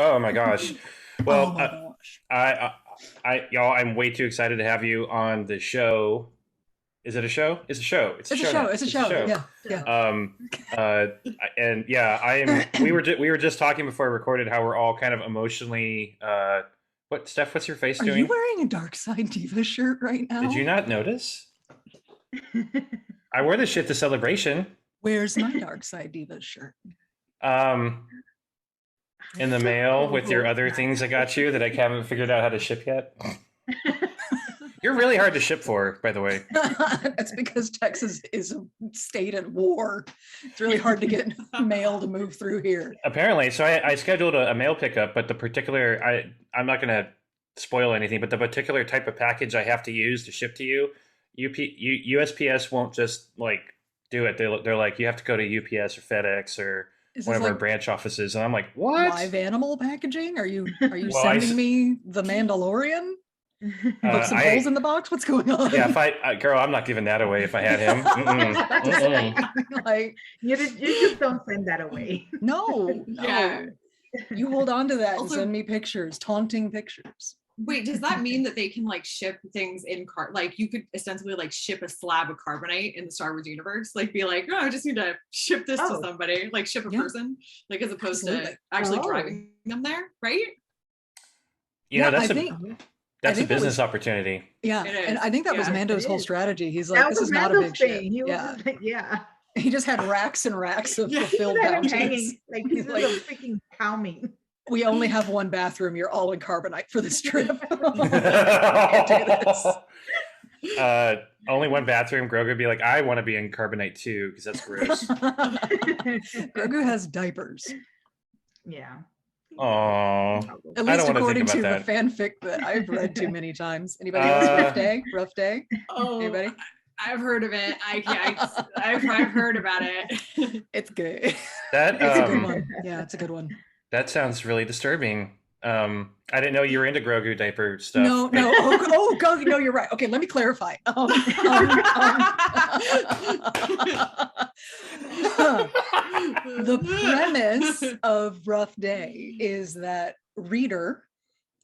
Oh my gosh. Oh Well, my gosh. y'all, I'm way too excited to have you on the show. Is it a show? It's a show. It's a It's a show show. now. It's a It's a show. show. Yeah. Yeah. So, Uh, and yeah, I am. We were just talking before I recorded how we're all kind of emotionally. What Steph? What's your face Are you doing? wearing a Dark Side Diva shirt right now? Did you not notice? I wore this shit to Celebration. Where's my Dark Side Diva shirt? Um, in the mail with your Oh, other nice. things I got you that I haven't figured out how to ship yet. You're really hard to ship for, by the way. That's because Texas is a state at war. It's really hard to get mail to move through here. Apparently, so I scheduled a mail pickup, but the particular I'm not gonna spoil anything, but the particular type of package I have to use to ship to you, USPS won't just like do it. They're like you have to go to UPS or FedEx or Is one this of our like branch offices, and I'm like, what? live animal packaging? Are you Well, sending me the Mandalorian? Put some holes in the box? What's going on? Yeah, if girl, I'm not giving that away if I had him. Mm-mm, About to say, mm-mm. like, you just don't send that away. no. Yeah. You hold on to that Also- and send me pictures, taunting pictures. Wait, does that mean that they can like ship things in like you could ostensibly like ship a slab of carbonite in the Star Wars universe? Like be like, oh, I just need to ship this to Oh. somebody, like ship a Yeah. person, like as opposed Absolutely. to actually Oh. driving them there, right? You know, I that's think that's a think that was- business opportunity. yeah, It and is. I think that was Yeah, Mando's it whole is. strategy. He's like, That this was is not a Mando's big ship. thing. He was Yeah, just like, yeah. he just had racks and racks of Yeah. fulfilled He had him bounties. hanging like pieces Like- of freaking cow meat. We only have one bathroom. You're all in carbonite for this trip. Can't do this. Only one bathroom. Grogu would be like, I want to be in carbonite too, because that's gross. Grogu has diapers. Yeah. Aww. At I least don't wanna according think to about the fanfic that I've read too many times. Anybody else? Rough day? Rough day? Oh, Anybody? I've heard of it. I've heard about it. It's good. That It's a good one. Yeah, it's a good one. that sounds really disturbing. I didn't know you were into Grogu diaper stuff. No. Oh, God, no, you're right. Okay, let me clarify. The premise of Rough Day is that Reader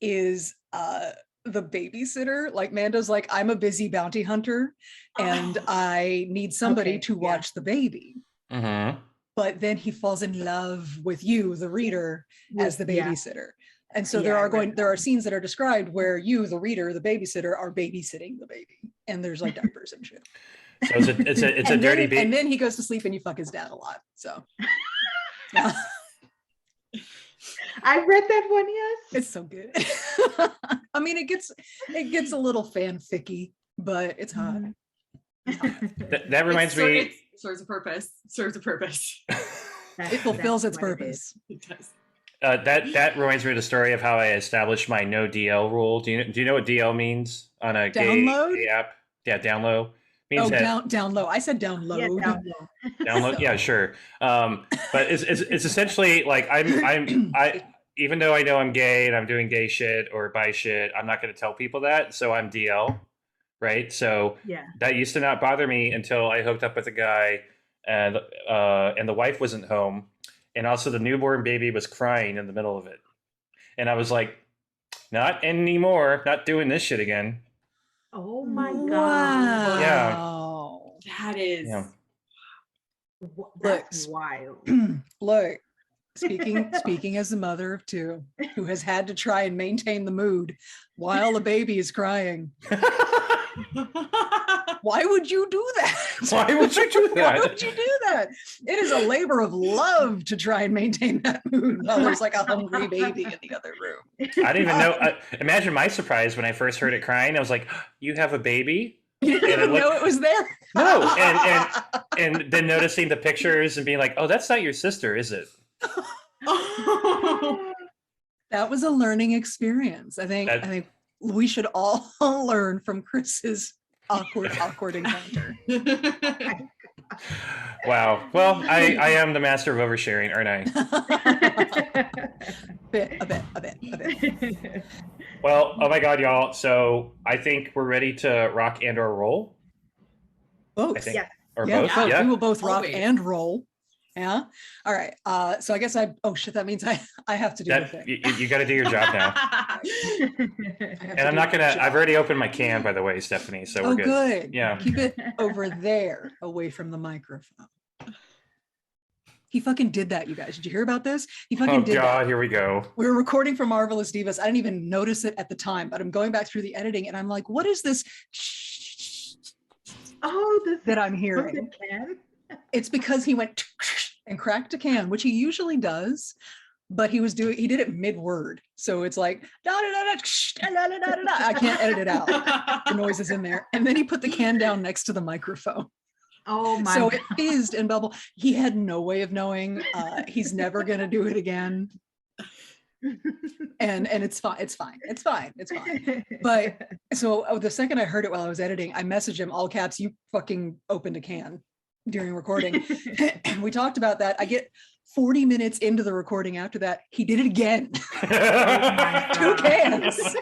is the babysitter. Like Mando's like, I'm a busy bounty hunter and I need somebody Okay, to yeah. watch the baby. Mm-hmm. But then he falls in love with you, the reader, as the Yeah. babysitter. And so Yeah, I read there are that. scenes that are described where you, the reader, the babysitter, are babysitting the baby. And there's like diapers and shit. So it's a and dirty then, baby. and then he goes to sleep and you fuck his dad a lot. So yeah, I read that one, yes. it's so good. I mean, it gets a little fanficky, but it's hot. That reminds me. It serves a purpose. Serves a purpose. It fulfills its That's what it is. purpose. It does. That reminds me of the story of how I established my no DL rule. Do you know what DL means on a Download? gay app? Yeah, download means Oh, that down low. I said download. Yeah, down low. download. Yeah, sure. But it's essentially like I even though I know I'm gay and I'm doing gay shit or bi shit, I'm not going to tell people that. So I'm DL, right? So Yeah. that used to not bother me until I hooked up with a guy, and the wife wasn't home, and also the newborn baby was crying in the middle of it, and I was like, not anymore, not doing this shit again. Oh my god. Wow. That is. Yeah. That's Look. wild. Look, speaking as the mother of two who has had to try and maintain the mood while the baby is crying. Why would you do that? Why would you do Why that? would you do that? It is a labor of love to try and maintain that mood while there's like a hungry baby in the other room. I didn't even know. Imagine my surprise when I first heard it crying. I was like, "You have a baby?" You didn't know it was there. No, and then noticing the pictures and being like, "Oh, that's not your sister, is it?" That was a learning experience. I think we should all learn from Chris's awkward encounter. Wow. Well, I am the master of oversharing, aren't I? a bit. Well, oh my God, y'all. So I think we're ready to rock and or roll. I Both. think, Yes. or Yeah, both. both. Yeah. We will both rock Always. and roll. Yeah. All right. So I guess oh shit, that means I have to do the thing. You got to do your job now. And I'm not gonna. I've already opened my can, by the way, Stephanie. So we're good. Yeah. Keep it over there, away from the microphone. He fucking did that, you guys. Did you hear about this? He fucking did that. Here we go. We were recording for Marvelous Divas. I didn't even notice it at the time, but I'm going back through the editing and I'm like, what is this? That I'm hearing. It's because he went and cracked a can, which he usually does, but he did it mid-word. So it's like, I can't edit it out. The noise is in there. And then he put the can down next to the microphone. Oh my So God. it fizzed and bubbled. He had no way of knowing. He's never going to do it again. And it's fine. It's fine. But so the second I heard it while I was editing, I messaged him all caps, you fucking opened a can during recording. And we talked about that. I get 40 minutes into the recording after that, he did it again. Oh 2 cans.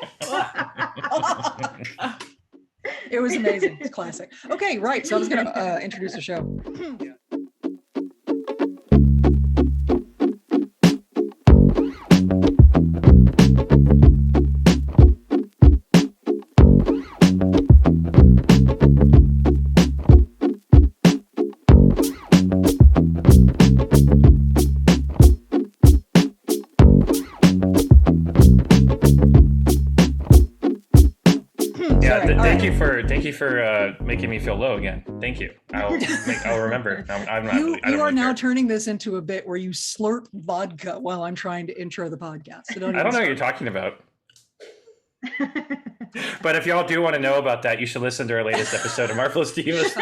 It was amazing. It's classic. Okay, right. So I was going to introduce the show. Thank you for making me feel low again. Thank you. I'll remember. You are now turning this into a bit where you slurp vodka while I'm trying to intro the podcast. So I don't know what you're talking about. But if y'all do want to know about that, you should listen to our latest episode of Marvelous Divas.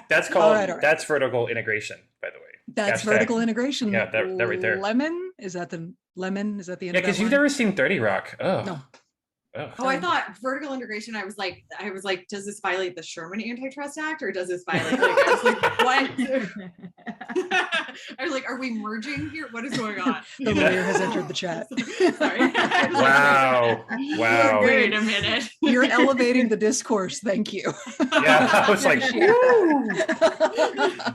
That's called all right. That's vertical integration, by the way. That's vertical integration. Yeah, that right there. Lemon? Is that the end of that because you've never seen 30 Rock. Oh. No. Oh, I thought vertical integration. I was like, does this violate the Sherman Antitrust Act, or does this violate? Like, I was like, what? I was like, are we merging here? What is going on? The lawyer has entered the chat. Sorry. Wow. Wait a minute. You're elevating the discourse. Thank you. Yeah, I was like,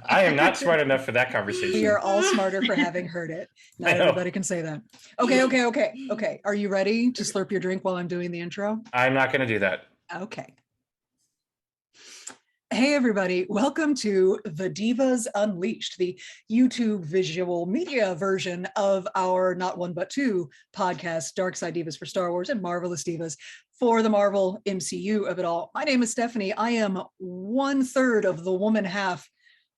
I am not smart enough for that conversation. We are all smarter for having heard it. Not everybody can say that. Okay. Are you ready to slurp your drink while I'm doing the intro? I'm not going to do that. Okay. Hey everybody, welcome to the Divas Unleashed, the YouTube visual media version of our not one but two podcast, Side Divas for Star Wars and Marvelous Divas for the Marvel MCU of it all. My name is Stephanie. I am 1/3 of the woman half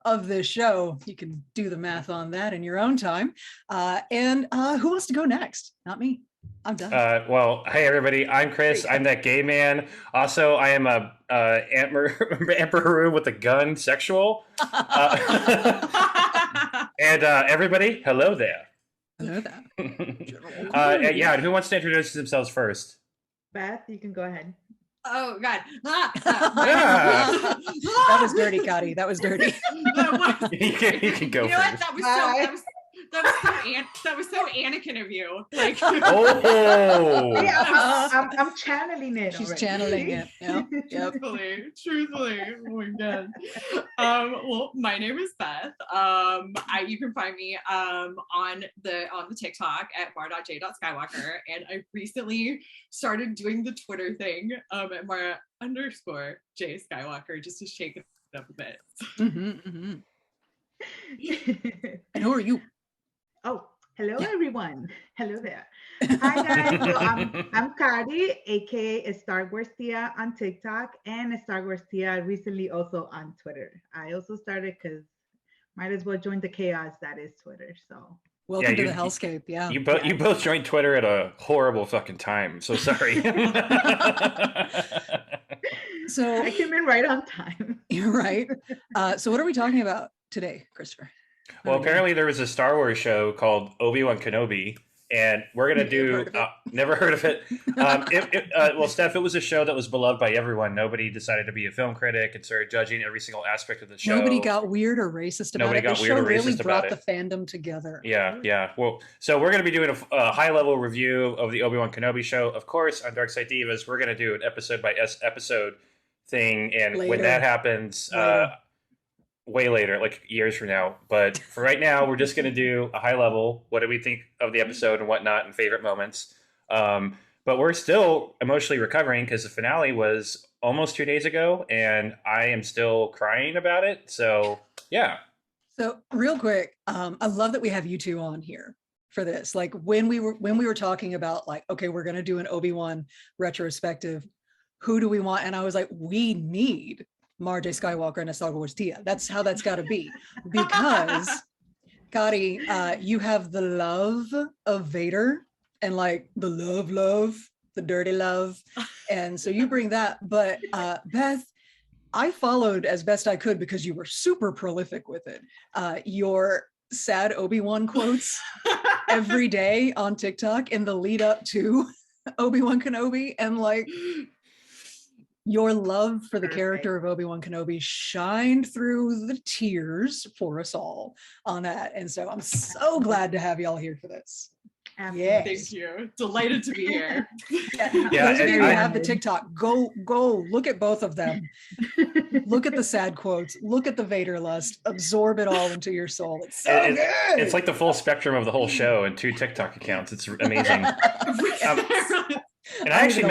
of this show. You can do the math on that in your own time. And who wants to go next? Not me. I'm done. Well, hey everybody, I'm Chris. I'm that gay man. Also, I am a Emperor with a gun, sexual. And everybody, hello there. Hello there. Yeah, and who wants to introduce themselves first? Beth, you can go ahead. Oh God. That was dirty, Kari. That was dirty. You can go You know first. what? That was so Anakin of you. Like, Oh. Yeah, I'm channeling it. She's already. channeling it. Yep. truthfully. Oh my God. Well, my name is Beth. You can find me on the TikTok at bar.j.skywalker, and I recently started doing the Twitter thing at _J_Skywalker just to shake it up a bit. And who are you? Oh, hello everyone. Hello there. Hi guys. So I'm Kari, aka Star Wars Tia on TikTok, and Star Wars Tia recently also on Twitter. I also started because might as well join the chaos that is Twitter. So Welcome to the hellscape. Yeah. You both joined Twitter at a horrible fucking time. So sorry. So I came in right on time. You're right. So what are we talking about today, Christopher? Well, apparently there was a Star Wars show called Obi-Wan Kenobi, and we're going to do... never heard of it. Well, Steph, it was a show that was beloved by everyone. Nobody decided to be a film critic and started judging every single aspect of the show. Nobody got weird or racist about it. The show really brought the fandom together. Yeah. Well, so we're going to be doing a high-level review of the Obi-Wan Kenobi show. Of course, on Side Divas, we're going to do an episode-by-episode thing, and when that happens... way later, like years from now. But for right now, we're just gonna do a high level. What do we think of the episode and whatnot, and favorite moments? But we're still emotionally recovering because the finale was almost 2 days ago, and I am still crying about it. So yeah. So real quick, I love that we have you two on here for this. Like when we were talking about like, okay, we're gonna do an Obi-Wan retrospective. Who do we want? And I was like, we need Marjay Skywalker and a StarWars Tia. That's how that's got to be, because Kari, you have the love of Vader and like the love, the dirty love, and so you bring that. But Beth, I followed as best I could because you were super prolific with it. Your sad Obi-Wan quotes every day on TikTok in the lead up to Obi-Wan Kenobi, and like your love for the character of Obi-Wan Kenobi shined through the tears for us all on that. And so I'm so glad to have y'all here for this. Yes. Thank you. Delighted to be here. Those of you who have the TikTok, go look at both of them. Look at the sad quotes, look at the Vader lust, absorb it all into your soul. It's so good. It's like the full spectrum of the whole show in 2 TikTok accounts. It's amazing. And I actually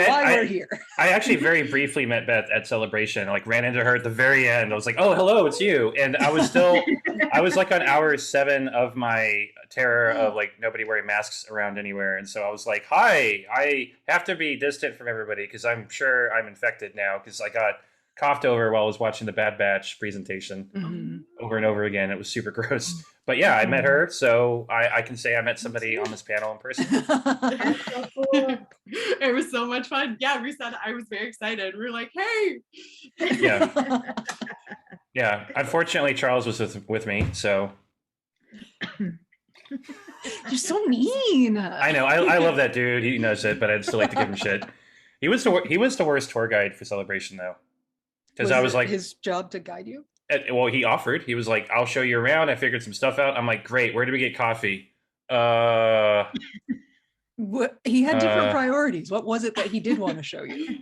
I actually very briefly met Beth at Celebration. I like ran into her at the very end. I was like, "Oh, hello, it's you." And I was like on hour 7 of my terror of like nobody wearing masks around anywhere. And so I was like, "Hi, I have to be distant from everybody because I'm sure I'm infected now because I got coughed over while I was watching the Bad Batch presentation over and over again. It was super gross." But yeah, I met her, so I can say I met somebody on this panel in person. That's so cool. It was so much fun. Yeah, we said I was very excited. We were like, "Hey!" Yeah, yeah. Unfortunately, Charles was with me, so. You're so mean. I know. I love that dude. He knows it, but I'd still like to give him shit. He was the worst tour guide for Celebration though, because I was like his job to guide you. Well, he offered. He was like, "I'll show you around." I figured some stuff out. I'm like, "Great. Where do we get coffee?" He had different priorities. What was it that he did want to show you?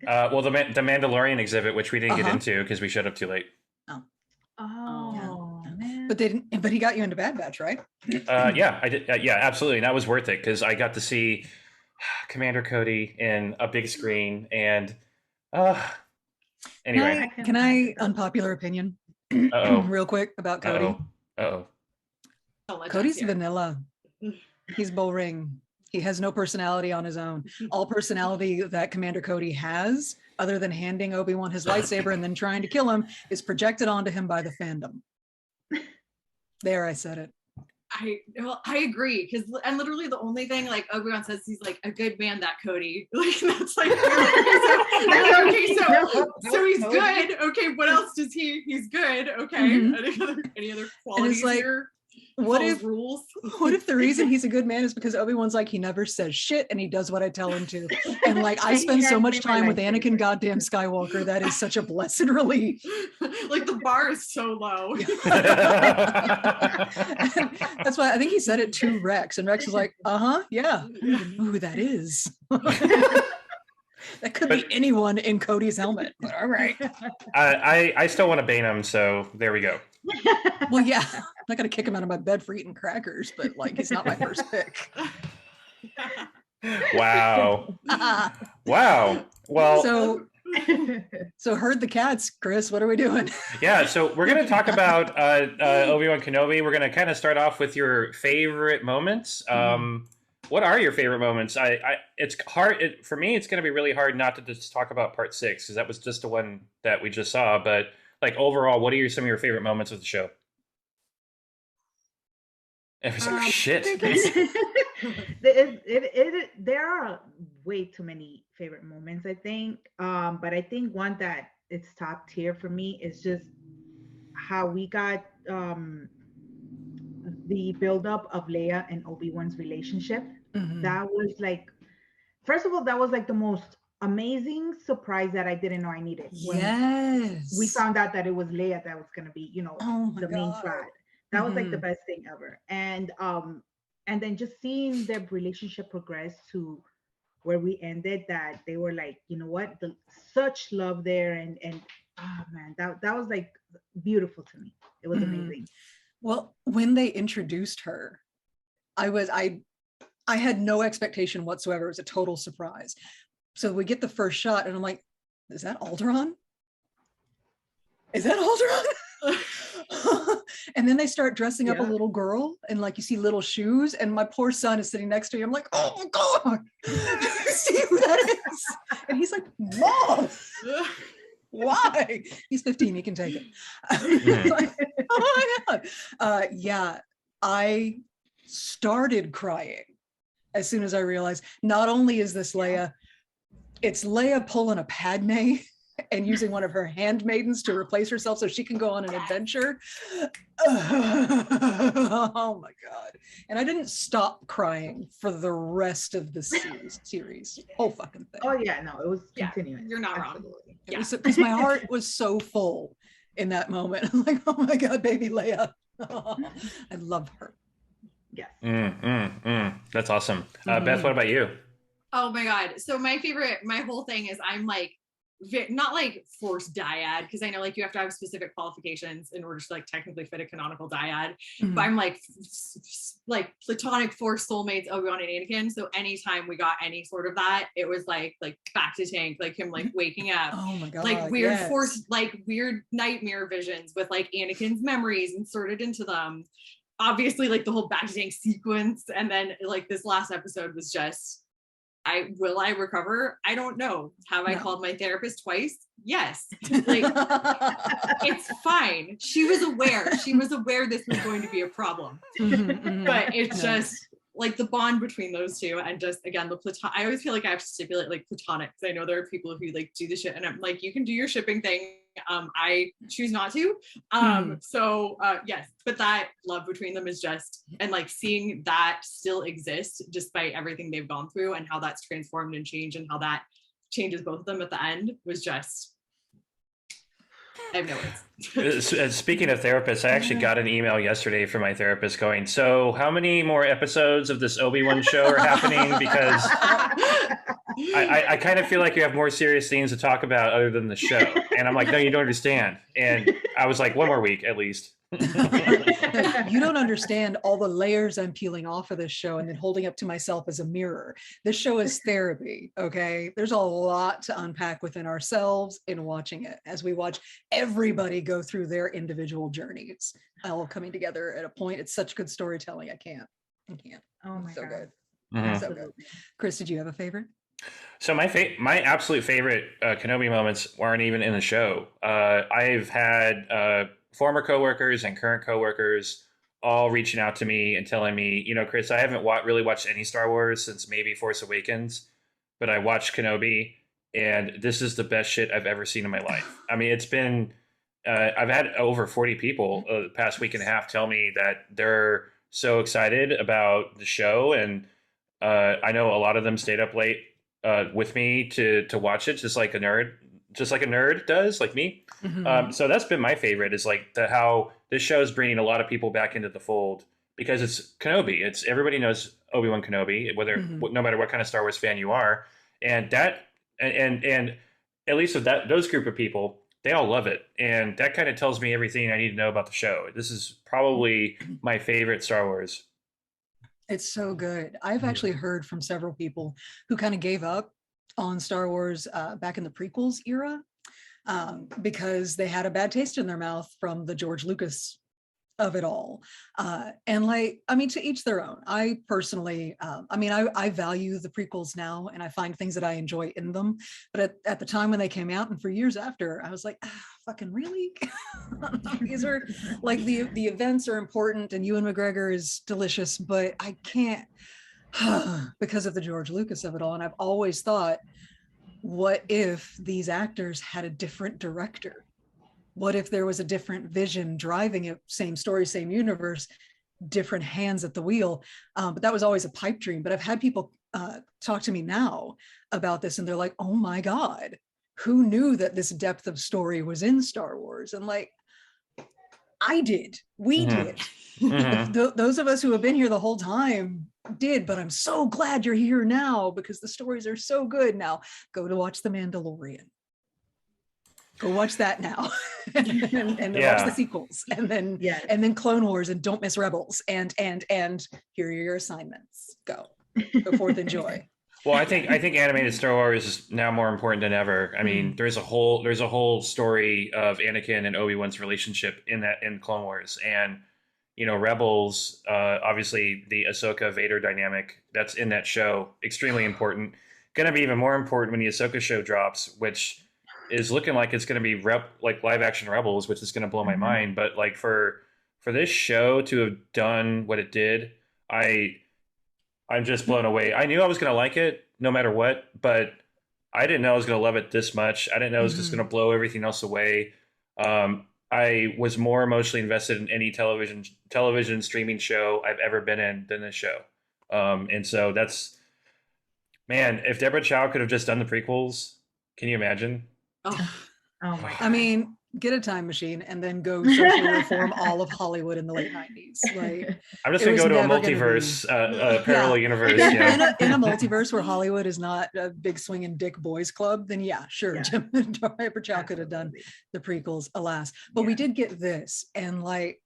Well, the Mandalorian exhibit, which we didn't get into because we showed up too late. Oh. But he got you into Bad Batch, right? Yeah, I did. Yeah, absolutely. And that was worth it because I got to see Commander Cody in a big screen. And anyway, can I unpopular opinion real quick about Cody? Cody's vanilla. He's boring. He has no personality on his own. All personality that Commander Cody has, other than handing Obi-Wan his lightsaber and then trying to kill him, is projected onto him by the fandom. There, I said it. I agree, because and literally the only thing like Obi-Wan says, he's like a good man, that Cody. Like that's like okay, so he's good. Okay, what else does he's good. Okay. Any other qualities like, here? What if rules? What if the reason he's a good man is because Obi-Wan's like, he never says shit and he does what I tell him to. And like I spend so much time with Anakin goddamn Skywalker, that is such a blessed relief. Like the bar is so low. That's why I think he said it to Rex, and Rex was like, yeah, I don't even know who that is. That could be anyone in Cody's helmet, but all right. I still want to bane him, so there we go. Well, yeah, I'm not gonna kick him out of my bed for eating crackers, but like he's not my first pick. Wow. Wow. Well, so herd the cats, Chris. What are we doing? Yeah, so we're gonna talk about Obi-Wan Kenobi. We're gonna kind of start off with your favorite moments. What are your favorite moments? It's hard for me. It's gonna be really hard not to just talk about Part 6 because that was just the one that we just saw. But like overall, what are some of your favorite moments of the show? It's like shit. There are way too many favorite moments, I think. But I think one that it's top tier for me is just how we got the buildup of Leia and Obi-Wan's relationship. That was like, first of all, that was like the most amazing surprise that I didn't know I needed. Yes. We found out that it was Leia that was gonna be, the main plot. That was like the best thing ever. And then just seeing their relationship progress to where we ended, that they were like, you know what, such love there, and oh man, that was like beautiful to me. It was amazing. Well, when they introduced her, I had no expectation whatsoever. It was a total surprise. So we get the first shot and I'm like, is that Alderaan? Is that Alderaan? And then they start dressing up a little girl and like you see little shoes and my poor son is sitting next to me. I'm like, oh my God, do you see who that is? And he's like, Mom, why? He's 15, he can take it. Like, oh my God. Yeah, I started crying as soon as I realized not only is this Leia, it's Leia pulling a Padme and using one of her handmaidens to replace herself so she can go on an adventure. Oh my God. And I didn't stop crying for the rest of the series. Whole fucking thing. Oh yeah, no, it was continuing. You're not Absolutely. wrong. It was because my heart was so full in that moment. I'm like, oh my God, baby Leia. I love her. Yes. That's awesome. Beth, what about you? Oh my God. So my whole thing is I'm like, not like forced dyad, because I know like you have to have specific qualifications in order to like technically fit a canonical dyad, but I'm like platonic force soulmates Obi-Wan and Anakin. So anytime we got any sort of that, it was like back to tank, like him like waking up, oh my God, like weird force, like weird nightmare visions with like Anakin's memories inserted into them. Obviously like the whole back to tank sequence, and then like this last episode was just, will I recover? I don't know. Have I called my therapist twice? Yes. Like it's fine. She was aware. She was aware this was going to be a problem. But it's just like the bond between those two, and just again the I always feel like I have to stipulate like platonic, because I know there are people who like do the shit, and I'm like, you can do your shipping thing. I choose not to. So yes, but that love between them is just, and like seeing that still exist despite everything they've gone through and how that's transformed and changed and how that changes both of them at the end was just, I have no words. Speaking of therapists, I actually got an email yesterday from my therapist going, so how many more episodes of this Obi-Wan show are happening? Because I kind of feel like you have more serious things to talk about other than the show. And I'm like, no, you don't understand. And I was like, one more week at least. You don't understand all the layers I'm peeling off of this show and then holding up to myself as a mirror. This show is therapy, okay? There's a lot to unpack within ourselves in watching it as we watch everybody go through their individual journeys, all coming together at a point. It's such good storytelling. I can't. Oh my God. Good. So good. Chris, did you have a favorite? So my absolute favorite Kenobi moments weren't even in the show. I've had former coworkers and current coworkers all reaching out to me and telling me, you know, Chris, I haven't really watched any Star Wars since maybe Force Awakens, but I watched Kenobi, and this is the best shit I've ever seen in my life. I mean, it's been, I've had over 40 people the past week and a half tell me that they're so excited about the show, and I know a lot of them stayed up late with me to watch it, just like a nerd does, like me. So that's been my favorite, is like how this show is bringing a lot of people back into the fold, because it's Kenobi. It's everybody knows Obi-Wan Kenobi, no matter what kind of Star Wars fan you are, and that and at least with those group of people, they all love it, and that kind of tells me everything I need to know about the show. This is probably my favorite Star Wars. It's so good. I've actually heard from several people who kind of gave up on Star Wars back in the prequels era because they had a bad taste in their mouth from the George Lucas of it all. And like, I mean, to each their own. I personally, I value the prequels now, and I find things that I enjoy in them. But at the time when they came out and for years after, I was like, fucking really? These are like the events are important and Ewan McGregor is delicious, but I can't because of the George Lucas of it all. And I've always thought, what if these actors had a different director? What if there was a different vision driving it? Same story, same universe, different hands at the wheel. But that was always a pipe dream. But I've had people talk to me now about this, and they're like, oh my God, who knew that this depth of story was in Star Wars? And like, I did, we did. Those of us who have been here the whole time did, but I'm so glad you're here now because the stories are so good. Now go to watch The Mandalorian. Go watch that now, and then watch the sequels, and then Clone Wars, and don't miss Rebels, and here are your assignments. Go forth, enjoy. Well, I think animated Star Wars is now more important than ever. I mean, there's a whole story of Anakin and Obi-Wan's relationship in Clone Wars, and Rebels, obviously the Ahsoka Vader dynamic that's in that show, extremely important. Going to be even more important when the Ahsoka show drops, which is looking like it's going to be like live action Rebels, which is going to blow my mind. But like for this show to have done what it did, I'm just blown away. I knew I was going to like it no matter what, but I didn't know I was going to love it this much. I didn't know it was just going to blow everything else away. I was more emotionally invested in any television streaming show I've ever been in than this show. And so man, if Deborah Chow could have just done the prequels, can you imagine? Oh my God. I mean, get a time machine and then go socially reform all of Hollywood in the late 90s. Like, I'm just going to go to a multiverse, parallel universe. Yeah. In a multiverse where Hollywood is not a big swinging dick boys club, then sure, Deborah Chow could have done the prequels, alas. But we did get this, and like,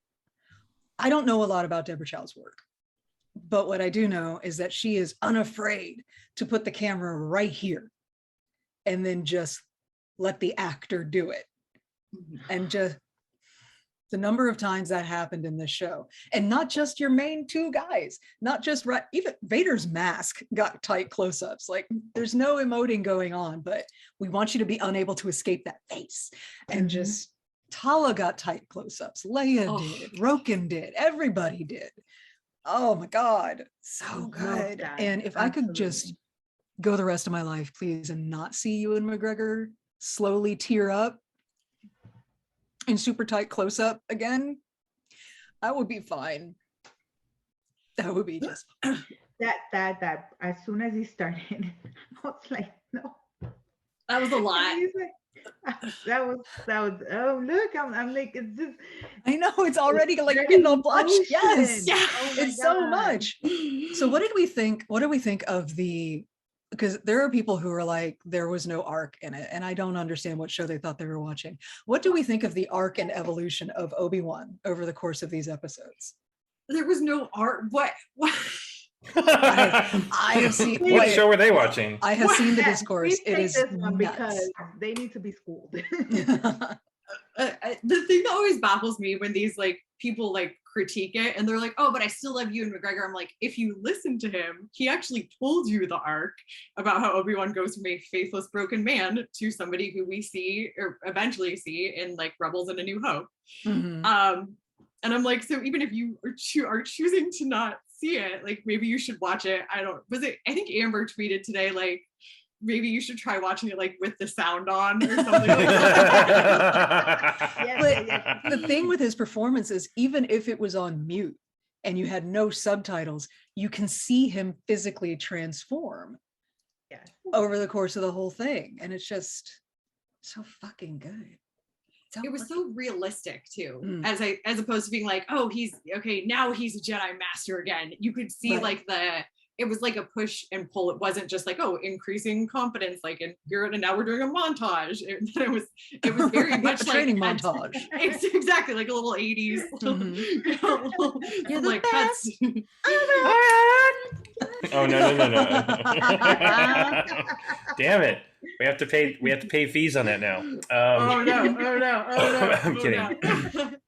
I don't know a lot about Deborah Chow's work, but what I do know is that she is unafraid to put the camera right here and then just let the actor do it. And just the number of times that happened in this show, and not just your main two guys, not just even Vader's mask got tight close-ups. Like, there's no emoting going on, but we want you to be unable to escape that face. And just Tala got tight close-ups, Leia did, Roken did, everybody did. Oh my God, so good. And if I could just go the rest of my life, please, and not see Ewan McGregor slowly tear up in super tight close-up again, I would be fine. That would be just that as soon as he started, I was like, no. That was a lot. That was oh look, I'm like, it's just, I know, it's already like getting all blush. Yes, it's God. so much. So what did we think of the, because there are people who are like, there was no arc in it, and I don't understand what show they thought they were watching. What do we think of the arc and evolution of Obi-Wan over the course of these episodes? There was no arc. What? I have seen. What show were they watching? I have seen the discourse. It is this one nuts. because they need to be schooled. The thing that always baffles me when these like people like critique it and they're like, oh, but I still love Ewan McGregor. I'm like, if you listen to him, he actually told you the arc about how Obi-Wan goes from a faithless, broken man to somebody who we see or eventually see in like Rebels and A New Hope. And I'm like, so even if you are choosing to not see it, like maybe you should watch it. I think Amber tweeted today, like, maybe you should try watching it like with the sound on or something like that. But the thing with his performance is, even if it was on mute and you had no subtitles, you can see him physically transform over the course of the whole thing. And it's just so fucking good. It was so realistic too, as opposed to being like, oh, now he's a Jedi master again. You could see like it was like a push and pull. It wasn't just like, oh, increasing confidence, like, and now we're doing a montage. It was very much a training montage. It's exactly like a little 80s. You're the like best. Oh no. Damn it. We have to pay fees on that now. Oh no. I'm kidding. But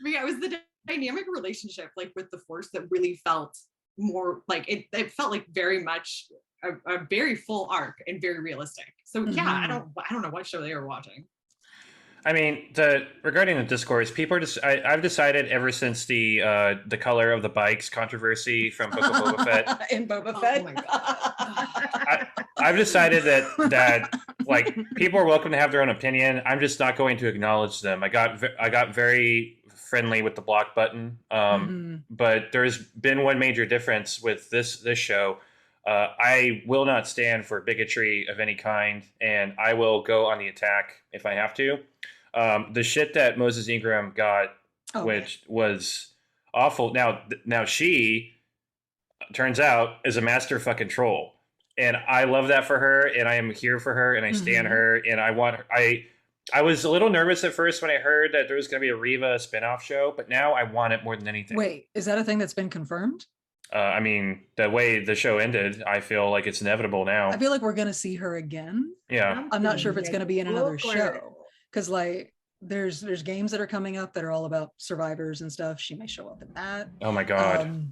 yeah, it was the dynamic relationship like with the Force that really felt more like it felt like very much a very full arc and very realistic. So I don't know what show they were watching. I mean, regarding the discourse, people are just. I've decided ever since the color of the bikes controversy from Book of Boba Fett. In Boba Fett. Oh my God. I've decided that like people are welcome to have their own opinion. I'm just not going to acknowledge them. I got very friendly with the block button, but there's been one major difference with this show. I will not stand for bigotry of any kind, and I will go on the attack if I have to. The shit that Moses Ingram got, which was awful. Now she turns out is a master fucking troll, and I love that for her, and I am here for her, and I stand her, and I want her. I was a little nervous at first when I heard that there was going to be a Riva spinoff show, but now I want it more than anything. Wait, is that a thing that's been confirmed? I mean, the way the show ended, I feel like it's inevitable now. I feel like we're gonna see her again. Yeah. I'm not sure if it's gonna be in another Book or- show because like there's games that are coming up that are all about survivors and stuff. She may show up in that. Oh my god.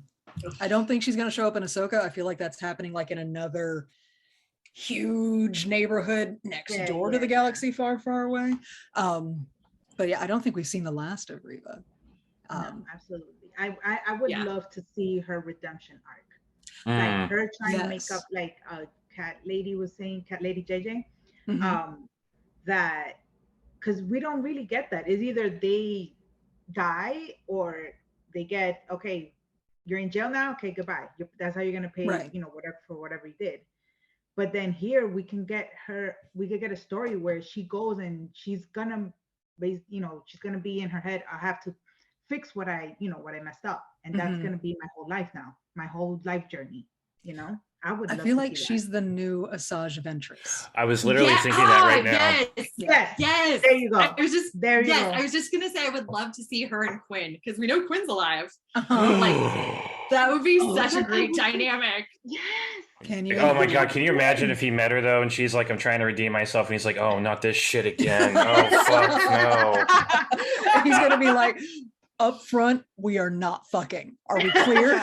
I don't think she's gonna show up in Ahsoka. I feel like that's happening like in another huge neighborhood next door to the galaxy far, far away. But yeah, I don't think we've seen the last of Riva. No, absolutely. I would love to see her redemption arc. Mm. Like her trying to make Yes. up, like Cat Lady was saying, Cat Lady JJ, Mhm. that because we don't really get that. It's either they die or they get, okay, you're in jail now, okay, goodbye. That's how you're gonna pay, Right. you know, whatever for whatever you did. But then here we can get her, we could get a story where she goes and she's gonna you know, she's gonna be in her head, I have to fix what I, you know, what I messed up. And that's Mhm. gonna be my whole life now, my whole life journey, you know? I would I love feel to like see she's the new Asajj Ventress. I was literally thinking that right now. Yes. that. Yes. Yes. There you go. I was just There you yes, go. I was just gonna say I would love to see her and Quinn because we know Quinn's alive. Uh-huh. Like, that would be Oh, such a that great would be- dynamic. Yes. Can you? Oh my god, can you imagine if he met her though and she's like, I'm trying to redeem myself, and he's like, oh, not this shit again. Oh fuck no. He's gonna be like, up front, we are not fucking. Are we clear?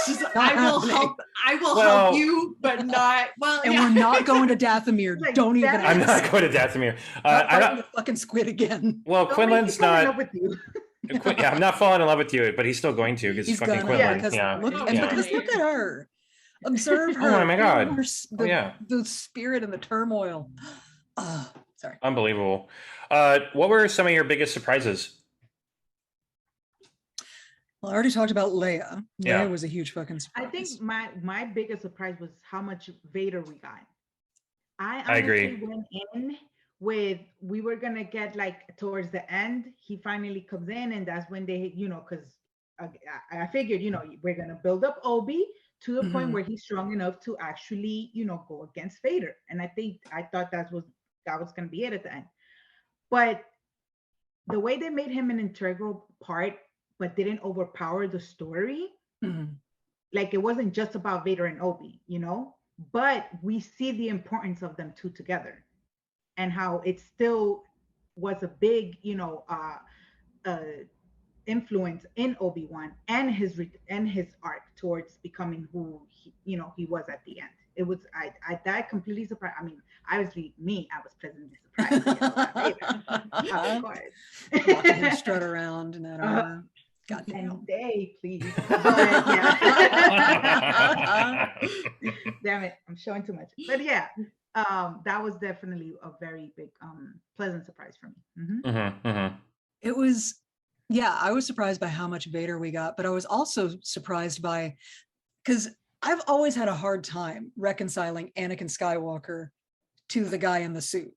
Just, Not I will happening. help. I will Well- help you, but not well. And yeah. we're not going to Dathomir. Like, Don't even that- I'm ask. not going to Dathomir. Not I fighting don't. the fucking squid again. Well, Don't make me Quinlan's fall in not. love with you. Yeah, I'm not falling in love with you, but he's still going to because He's he's fucking gonna, Quinlan. because Yeah. look, Oh, and yeah. because look at her. Observe Oh her. my Feel God. her Oh, yeah. the spirit and the turmoil. Sorry. Unbelievable. What were some of your biggest surprises? Well, I already talked about Leia. Yeah. Leia was a huge fucking surprise. I think my biggest surprise was how much Vader we got. I agree. honestly went in with, we were gonna get like towards the end, he finally comes in, and that's when they, you know, because I figured, you know, we're gonna build up Obi to the point Mhm. where he's strong enough to actually, you know, go against Vader. And I thought that was gonna be it at the end. But the way they made him an integral part, but didn't overpower the story, Mhm. like it wasn't just about Vader and Obi, you know, but we see the importance of them two together and how it still was a big, you know, influence in Obi-Wan and his arc towards becoming who he, you know, he was at the end. It was I that completely surprised. I mean, obviously I was pleasantly surprised. You know, Vader, of course. Watching him strut around in that armor. Goddamn. And day, please. But, yeah. Damn it, I'm showing too much. But yeah, that was definitely a very big pleasant surprise for me. Mhm. It was, yeah, I was surprised by how much Vader we got, but I was also surprised by, because I've always had a hard time reconciling Anakin Skywalker to the guy in the suit,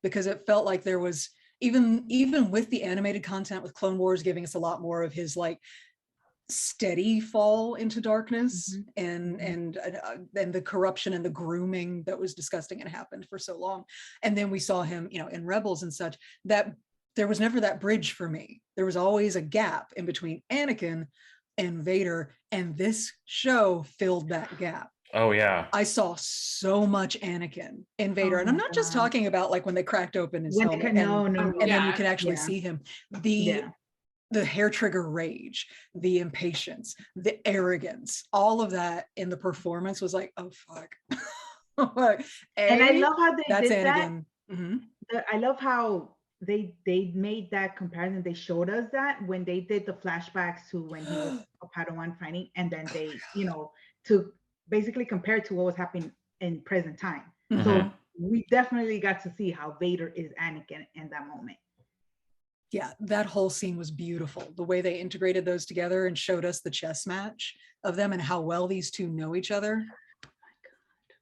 because it felt like there was, even with the animated content with Clone Wars giving us a lot more of his like steady fall into darkness, and the corruption and the grooming that was disgusting and happened for so long. And then we saw him, you know, in Rebels and such, that there was never that bridge for me. There was always a gap in between Anakin and Vader, and this show filled that gap. Oh yeah. I saw so much Anakin in Vader, Oh and I'm my not just God. talking about like when they cracked open his When helmet, they no, and then you can actually Yeah. see him. Yeah. The hair trigger rage, the impatience, the arrogance, all of that in the performance was like, oh fuck. And I love how they that's did Anakin. Mhm. that. I love how they made that comparison. They showed us that when they did the flashbacks to when he was a Padawan fighting, and then they, you know, to basically compare it to what was happening in present time. So we definitely got to see how Vader is Anakin in that moment. Yeah, that whole scene was beautiful. The way they integrated those together and showed us the chess match of them and how well these two know each other.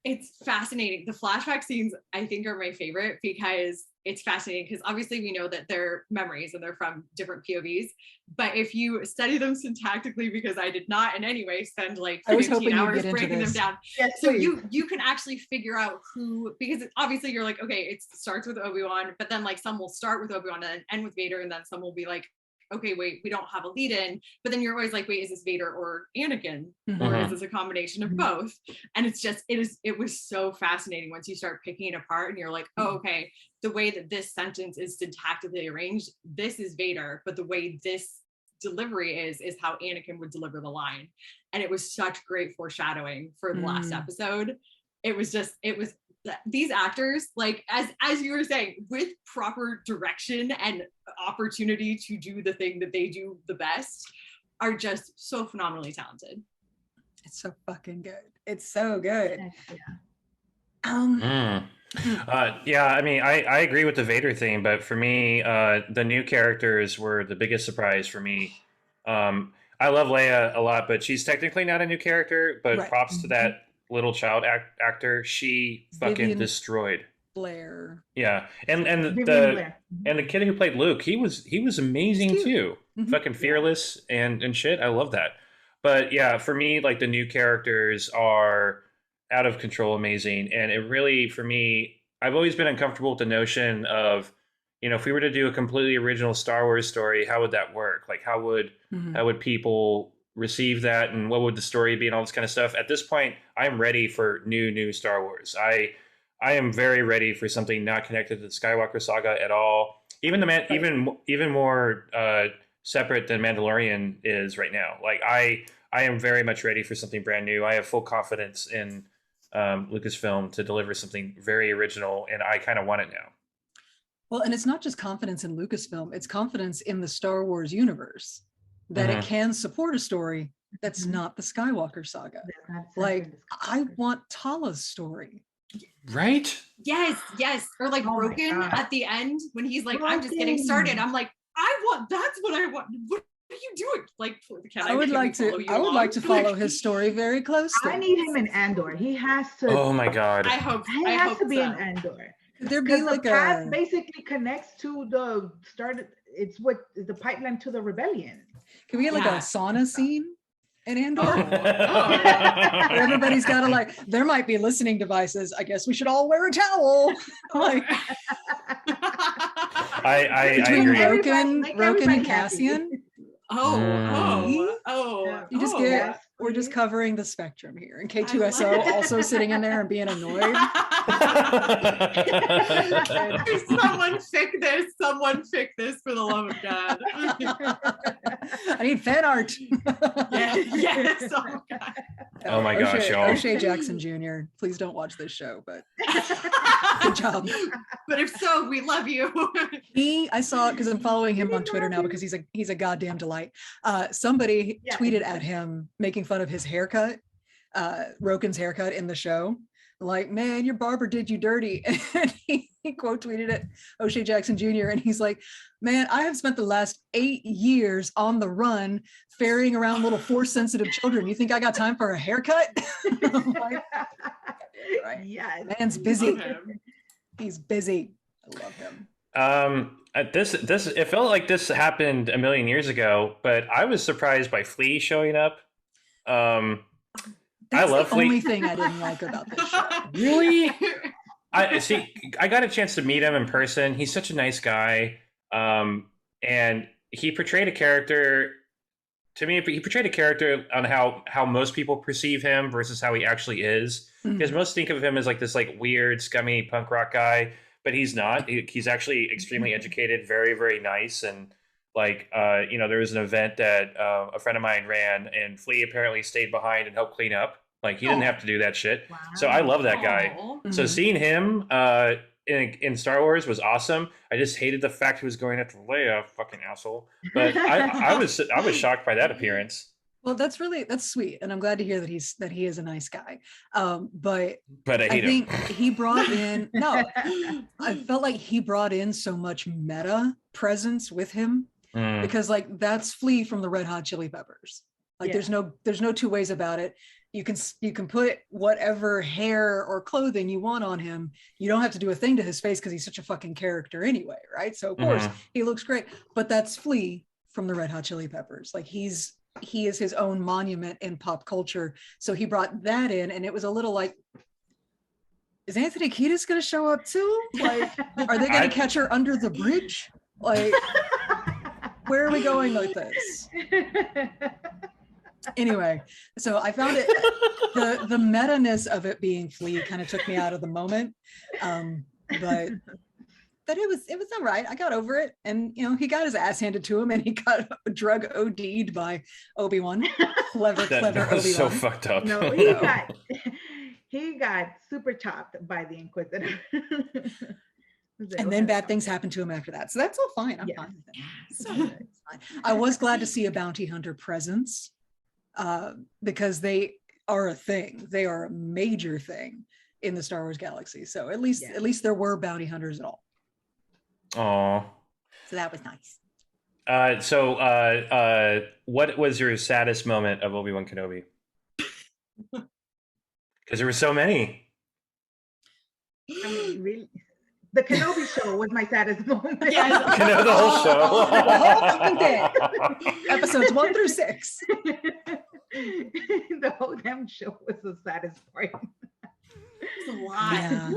It's fascinating. The flashback scenes I think are my favorite because it's fascinating because obviously we know that they're memories and they're from different POVs, but if you study them syntactically, because I did not in any way spend like 15 hours breaking them down. Yes, so you can actually figure out who, because obviously you're like, okay, it starts with Obi-Wan, but then like some will start with Obi-Wan and end with Vader, and then some will be like, okay, wait, we don't have a lead in, but then you're always like, wait, is this Vader or Anakin? Or is this a combination of both? And it's just, it was so fascinating once you start picking it apart and you're like, oh, okay, the way that this sentence is syntactically arranged, this is Vader, but the way this delivery is how Anakin would deliver the line. And it was such great foreshadowing for the last episode. It was these actors, like as you were saying, with proper direction and opportunity to do the thing that they do the best, are just so phenomenally talented. It's so fucking good. It's so good. Yeah, I mean, I agree with the Vader thing, but for me, the new characters were the biggest surprise for me. I love Leia a lot, but she's technically not a new character, but props to that little child actor. She fucking destroyed Blair. Yeah, and the kid who played Luke, he was amazing too. Fucking fearless and shit. I love that. But yeah, for me, like the new characters are out of control amazing, and it really, for me, I've always been uncomfortable with the notion of, if we were to do a completely original Star Wars story, how would that work? Like, how would people receive that, and what would the story be, and all this kind of stuff? At this point, I'm ready for new Star Wars. I am very ready for something not connected to the Skywalker saga at all. Even even more separate than Mandalorian is right now. Like I am very much ready for something brand new. I have full confidence in Lucasfilm to deliver something very original, and I kind of want it now. Well, and it's not just confidence in Lucasfilm; it's confidence in the Star Wars universe that it can support a story that's not the Skywalker saga. Like, I want Tala's story. Right? Yes. Or like Rogan at the end when he's like, I'm just getting started. I'm like, that's what I want. What are you doing? Like, I would like to follow his story very closely. I need him in Andor. He has to. Oh my God. I hope he has to be in Andor. Could there be like the path basically connects to the start. It's what the pipeline to the rebellion. Can we get like a sauna scene in Andor? Everybody's got to there might be listening devices. I guess we should all wear a towel. I between agree. Roken and Cassian. You just get. We're just covering the spectrum here. And K2SO also sitting in there and being annoyed. Someone pick this for the love of God. I need fan art. Yes. Oh, God. Oh my gosh, y'all. O'Shea Jackson Jr., please don't watch this show, but good job. But if so, we love you. I saw, because I'm following him on Twitter now because he's a goddamn delight. Somebody tweeted at him making fun of his haircut, Roken's haircut in the show. Like, man, your barber did you dirty. And he quote tweeted it, O'Shea Jackson Jr., and he's like, man, I have spent the last 8 years on the run ferrying around little Force-sensitive children. You think I got time for a haircut? Like, right. Yeah, man's busy. He's busy. I love him. It felt like this happened a million years ago, but I was surprised by Flea showing up. That's I love the Flea. only thing I didn't like about this show. Really? I got a chance to meet him in person. He's such a nice guy. And he portrayed a character, to me, he portrayed a character on how most people perceive him versus how he actually is. Because most think of him as like this like weird, scummy punk rock guy, but he's not. He's actually extremely educated, very, very nice. And like, there was an event that a friend of mine ran, and Flea apparently stayed behind and helped clean up. Like, he didn't have to do that shit. Wow. So I love that guy. So seeing him in Star Wars was awesome. I just hated the fact he was going after Leia, fucking asshole. But I was shocked by that appearance. Well, that's sweet, and I'm glad to hear that he is a nice guy. But I think he brought in I felt like he brought in so much meta presence with him, because like that's Flea from the Red Hot Chili Peppers. Like there's no two ways about it. you can put whatever hair or clothing you want on him. You don't have to do a thing to his face because he's such a fucking character anyway, right? So of course he looks great, but that's Flea from the Red Hot Chili Peppers. Like he is his own monument in pop culture. So he brought that in, and it was a little like, is Anthony Kiedis going to show up too? Like, are they going to catch her under the bridge? Like, where are we going with this? Anyway, so I found it, the meta-ness of it being Flea kind of took me out of the moment. But it was all right. I got over it. And, you know, he got his ass handed to him, and he got drug OD'd by Obi-Wan. Clever that was Obi-Wan. so fucked up. No, he got super chopped by the Inquisitor. And then bad things happened to him after that. So that's all fine. I'm fine with it. It's fine. I was glad to see a bounty hunter presence, because they are a thing. They are a major thing in the Star Wars galaxy. So at least there were bounty hunters at all. Aw. So that was nice. What was your saddest moment of Obi-Wan Kenobi? Because there were so many. I mean, really, the Kenobi show was my saddest moment. The whole show. The whole fucking thing. Episodes 1 through 6. The whole damn show was the saddest part. It's a lot. Yeah.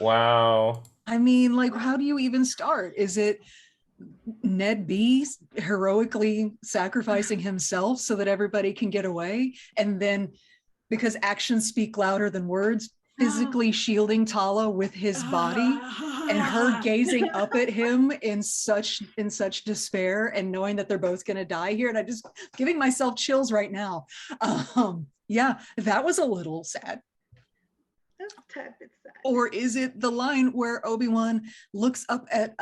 Wow. I mean, like, how do you even start? Is it Ned B heroically sacrificing himself so that everybody can get away? And then, because actions speak louder than words, physically shielding Tala with his body, and her gazing up at him in such despair, and knowing that they're both going to die here. And I just giving myself chills right now. Yeah, that was a little sad. That's a tad bit sad. Or is it the line where Obi-Wan looks up at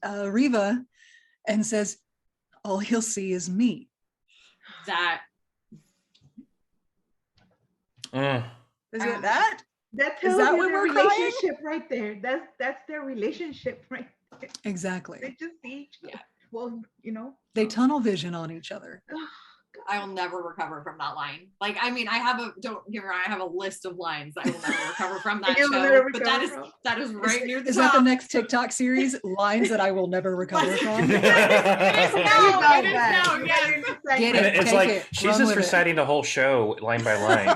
Reva and says, "All he'll see is me"? That. Is it that? That tells that you when their we're crying? relationship right there. That's their relationship right there. Exactly. They just see each other. Well, you know. They tunnel vision on each other. I will never recover from that line. Like, I mean, don't get me wrong, I have a list of lines that I will never recover from that show. But that is right near the top. Is that the next TikTok series? Lines that I will never recover from. It is now. Yes. Get it. It's take like it, she's run just with it. reciting the whole show line by line.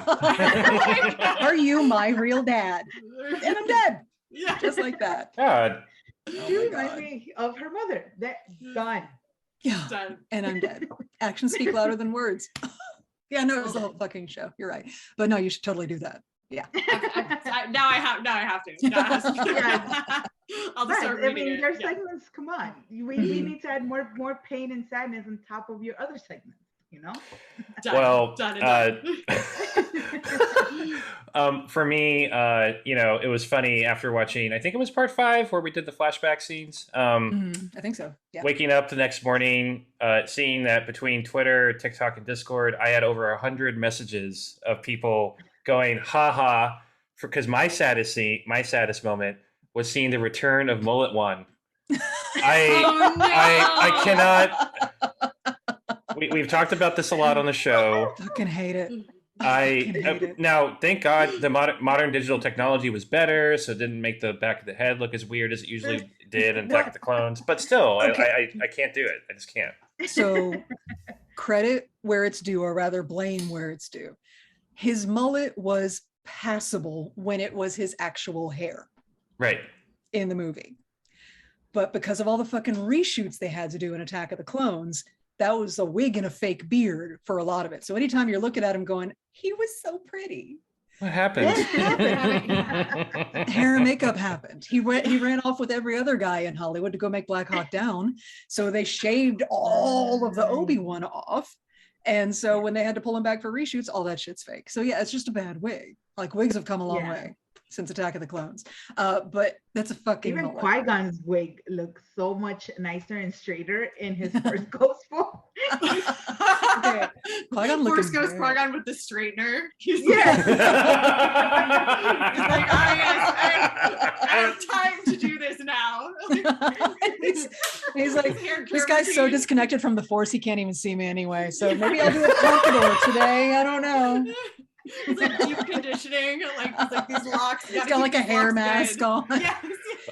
Are you my real dad? And I'm dead. Yeah. Just like that. God. She reminds me of her mother. That done. Yeah. Done. And I'm dead. Actions speak louder than words. Yeah, no, it was the whole fucking show. You're right. But no, you should totally do that. Yeah. Now I have to. Now it has to. I'll just start reading it. Their segments, come on. We need to add more pain and sadness on top of your other segments, you know? For me, it was funny after watching, I think it was part 5 where we did the flashback scenes. I think so. Yeah. Waking up the next morning, seeing that between Twitter, TikTok, and Discord, I had over 100 messages of people going, "Ha," because my saddest moment was seeing the return of Mullet One. I cannot. We've talked about this a lot on the show. Fucking hate it. Now, thank God, the modern digital technology was better, so it didn't make the back of the head look as weird as it usually did in Attack of the Clones. But still, I can't do it. I just can't. So, credit where it's due, or rather, blame where it's due. His mullet was passable when it was his actual hair, right, in the movie. But because of all the fucking reshoots they had to do in Attack of the Clones, that was a wig and a fake beard for a lot of it. So anytime you're looking at him going, he was so pretty. What happened? Hair and makeup happened. He ran off with every other guy in Hollywood to go make Black Hawk Down. So they shaved all of the Obi-Wan off. And so when they had to pull him back for reshoots, all that shit's fake. So yeah, it's just a bad wig. Like, wigs have come a long way since Attack of the Clones. But that's a fucking even mullet. Qui-Gon's wig looks so much nicer and straighter in his first Ghost form. Okay. Qui-Gon looking First goes good. Qui-Gon with the straightener. He's Yeah. like, he's like, I have time to do this now. he's like, this guy's so disconnected from the Force, he can't even see me anyway. So maybe I'll do a pompadour today. I don't know. It's like deep conditioning, like these locks. He's got like a hair mask on. Yes.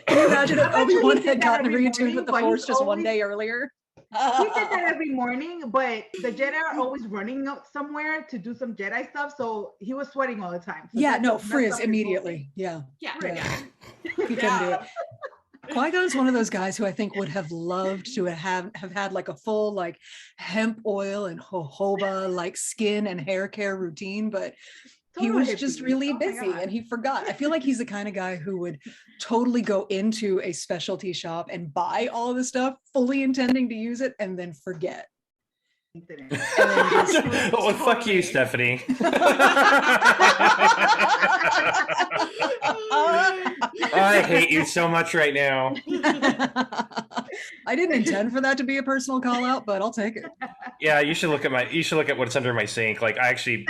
Can you imagine if Obi-Wan had gotten reattuned with the Force just one day earlier? He did that every morning, but the Jedi are always running out somewhere to do some Jedi stuff, so he was sweating all the time. So yeah, no, frizz immediately. Yeah. Yeah. He couldn't do it. Qui-Gon's one of those guys who I think would have loved to have had like a full like hemp oil and jojoba like skin and hair care routine, but he was just really busy and he forgot. I feel like he's the kind of guy who would totally go into a specialty shop and buy all of the stuff, fully intending to use it, and then forget. And then just, well, fuck you, Stephanie. I hate you so much right now. I didn't intend for that to be a personal call out, but I'll take it. Yeah, you should look at what's under my sink. Like, I actually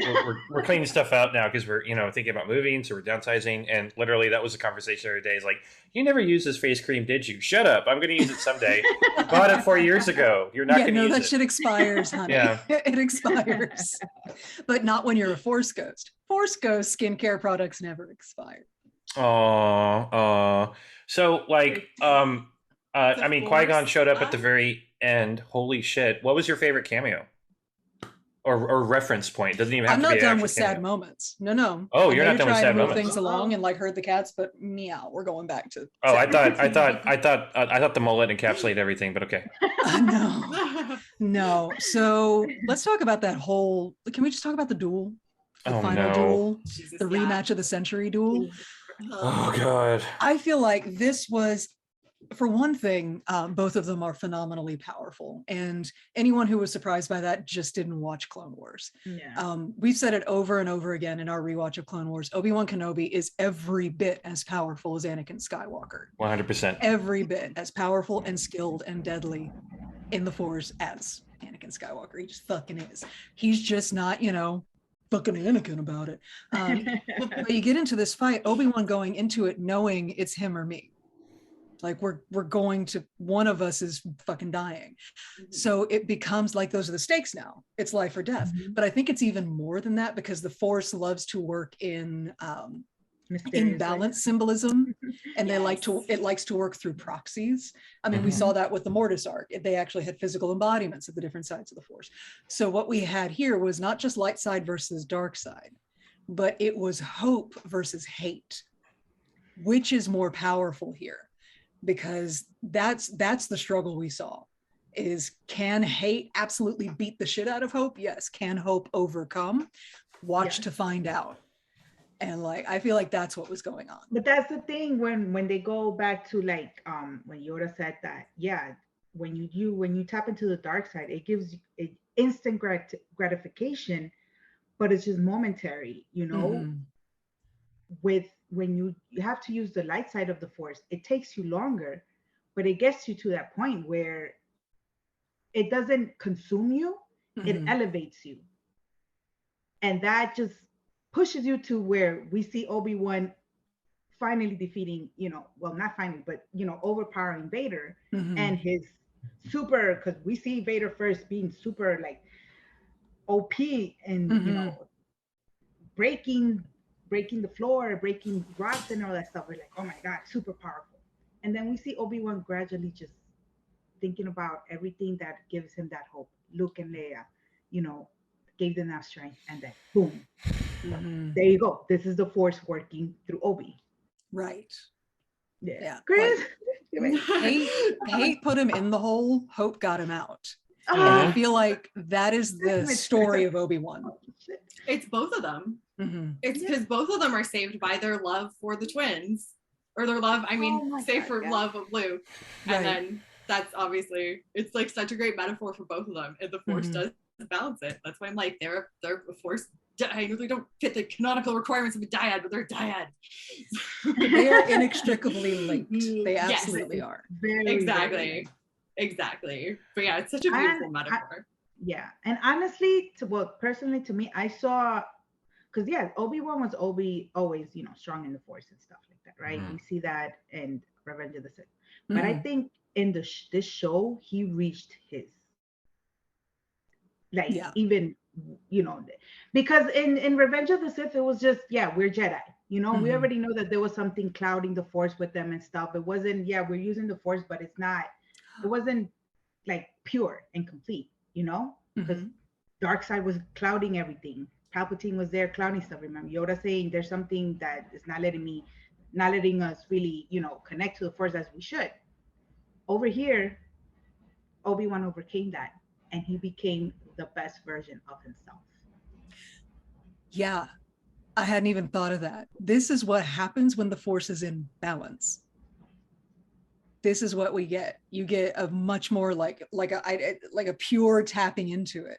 we're cleaning stuff out now because we're thinking about moving, so we're downsizing. And literally, that was a conversation the other day. Is like, you never used this face cream, did you? Shut up! I'm going to use it someday. Bought it 4 years ago. You're not going to use it. No, that shit expires, honey. Yeah. It expires, but not when you're a Force Ghost. Force Ghost skincare products never expire. Oh. So like, I mean, Qui-Gon showed up at the very end. Holy shit! What was your favorite cameo or reference point? Doesn't even have I'm to be. I'm not done with sad moments. No. Oh, you're not done with sad moments. Things along and like heard the cats, but meow. We're going back to. Oh, I thought the mullet encapsulated everything, but okay. No. So let's talk about that whole. Can we just talk about the duel? The final duel, the rematch of the century duel. Oh God. I feel like this was, for one thing, both of them are phenomenally powerful, and anyone who was surprised by that just didn't watch Clone Wars. Yeah. We've said it over and over again in our rewatch of Clone Wars. Obi-Wan Kenobi is every bit as powerful as Anakin Skywalker. 100%. Every bit as powerful and skilled and deadly in the Force as Anakin Skywalker. He just fucking is. He's just not, fucking Anakin about it. But you get into this fight, Obi-Wan going into it knowing it's him or me. Like we're going to, one of us is fucking dying. So it becomes like, those are the stakes now. It's life or death. But I think it's even more than that, because the Force loves to work in imbalance symbolism, and it likes to work through proxies. I mean, we saw that with the Mortis arc. They actually had physical embodiments of the different sides of the Force. So what we had here was not just light side versus dark side, but it was hope versus hate. Which is more powerful here? Because that's the struggle we saw. Is, can hate absolutely beat the shit out of hope? Yes. Can hope overcome? Watch to find out. And like, I feel like that's what was going on. But that's the thing, when they go back to like when Yoda said that, when you tap into the dark side, it gives you instant gratification, but it's just momentary, with when you have to use the light side of the Force, it takes you longer, but it gets you to that point where it doesn't consume you, it elevates you. And that just pushes you to where we see Obi-Wan finally defeating, well, not finally, but, overpowering Vader and his super, because we see Vader first being super like OP and, breaking the floor, breaking rocks and all that stuff. We're like, oh my God, super powerful. And then we see Obi-Wan gradually just thinking about everything that gives him that hope. Luke and Leia, gave them that strength, and then boom. There you go. This is the Force working through Obi. Right. Yeah. Chris? Hate put him in the hole, hope got him out. And I feel like that is the story of Obi-Wan. It's both of them. It's because both of them are saved by their love for the twins, or their love, love of Luke. And then that's obviously, it's like such a great metaphor for both of them, and the Force does balance it. That's why I'm like, they're a Force. They don't fit the canonical requirements of a dyad, but they're a dyad. They are inextricably linked. They absolutely are. Exactly. But yeah, it's such a beautiful metaphor. And honestly, personally to me, I saw, because Obi-Wan was always, strong in the Force and stuff like that, right? We see that, and Revenge of the Sith. But I think in this show, he reached his, like, even, because in Revenge of the Sith, it was just, we're Jedi. We already know that there was something clouding the Force with them and stuff. It wasn't, we're using the Force, but it wasn't like pure and complete, because dark side was clouding everything. Palpatine was there clouding stuff. Remember Yoda saying there's something that is not letting us really, connect to the Force as we should. Over here, Obi-Wan overcame that, and he became the best version of himself. Yeah, I hadn't even thought of that. This is what happens when the Force is in balance. This is what we get. You get a much more like a pure tapping into it,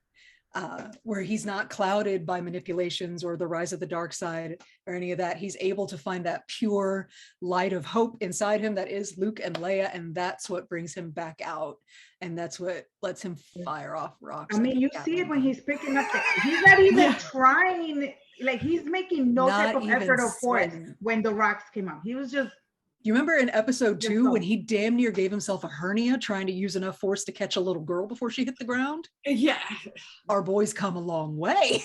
where he's not clouded by manipulations or the rise of the dark side or any of that. He's able to find that pure light of hope inside him that is Luke and Leia, and that's what brings him back out, and that's what lets him fire off rocks. I mean, you see it when he's picking up. He's not even trying. Like, he's making no type of effort or force when the rocks came up. He was just. You remember in episode 2 when he damn near gave himself a hernia trying to use enough force to catch a little girl before she hit the ground? Yeah. Our boy's come a long way.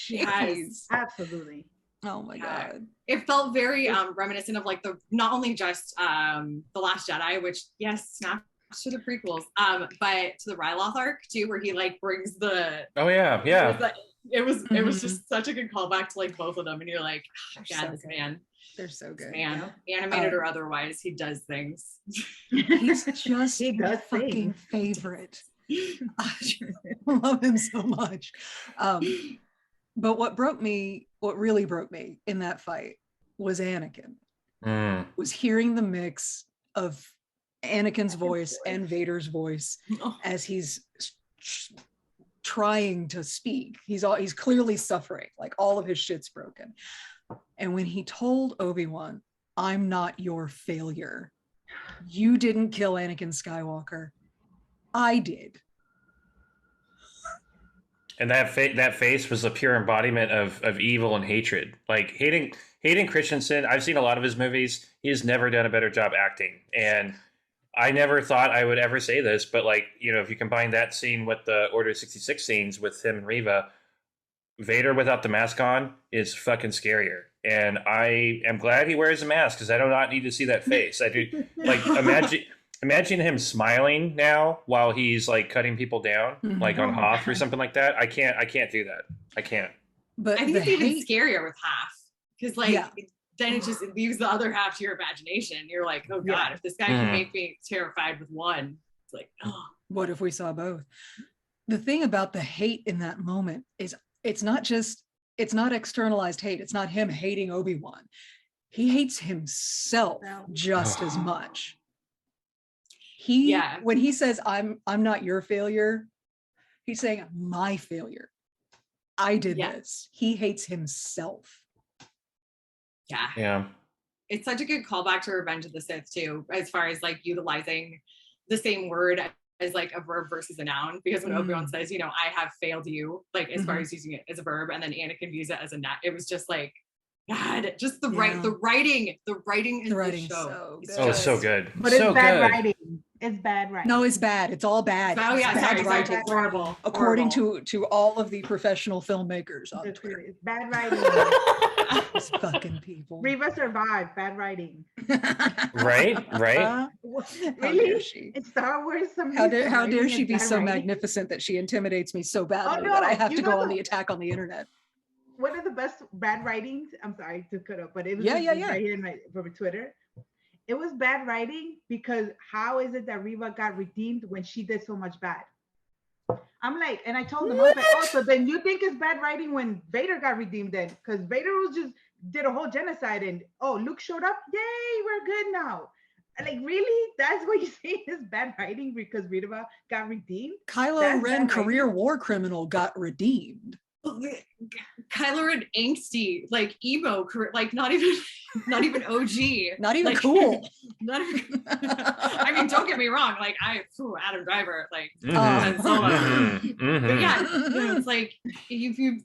Yes, absolutely. Oh my God. It felt very reminiscent of like not only just The Last Jedi, which snaps to the prequels, but to the Ryloth arc too, where he like brings the it was just such a good callback to like both of them, and you're like, oh, God, this man. They're so good. Man, animated or otherwise, he does things. He's just my fucking favorite. I love him so much. But what really broke me in that fight was Anakin. Was hearing the mix of Anakin's voice and Vader's voice as he's trying to speak. He's clearly suffering, like all of his shit's broken. And when he told Obi-Wan, I'm not your failure. You didn't kill Anakin Skywalker. I did. And that face was a pure embodiment of evil and hatred. Like Hayden Christensen, I've seen a lot of his movies. He has never done a better job acting. And I never thought I would ever say this, but like, if you combine that scene with the Order 66 scenes with him and Reva, Vader without the mask on is fucking scarier. And I am glad he wears a mask because I do not need to see that face. I do like imagine him smiling now while he's like cutting people down, like on Hoth or something like that. I can't do that. I can't. But I think it's even scarier with Hoth because then it just leaves the other half to your imagination. You're like, oh God, if this guy can make me terrified with one, it's like, oh. What if we saw both? The thing about the hate in that moment is it's not externalized hate. It's not him hating Obi-Wan. He hates himself just as much. When he says, I'm not your failure, he's saying my failure. I did this. He hates himself. Yeah. It's such a good callback to Revenge of the Sith too, as far as like utilizing the same word as like a verb versus a noun, because when Obi-Wan says, I have failed you, like as far as using it as a verb, and then Anakin views it as a noun, it was just like, God, just the writing in the show. It's so good. But it's bad writing. It's bad writing. No, it's bad. It's all bad. Oh yeah, sorry, it's horrible. According to all of the professional filmmakers on Twitter. It's bad writing. These fucking people. Reva survived bad writing. Right? Really? In Star Wars, how dare she be so magnificent that she intimidates me so badly that I have to go on the attack on the internet. One of the best bad writings, I'm sorry to cut up, but it was right here from Twitter. It was bad writing because how is it that Reva got redeemed when she did so much bad? I'm like, and I told him, I was like, oh, so then you think it's bad writing when Vader got redeemed then? Because Vader did a whole genocide and Luke showed up, yay, we're good now. Like, really? That's what you're saying is bad writing because Reva got redeemed? Kylo Ren, career war criminal, got redeemed. Kylo Ren angsty, like emo, like not even OG, not even like, cool. Not even, I mean, don't get me wrong, like Adam Driver, like but yeah, it's like if you're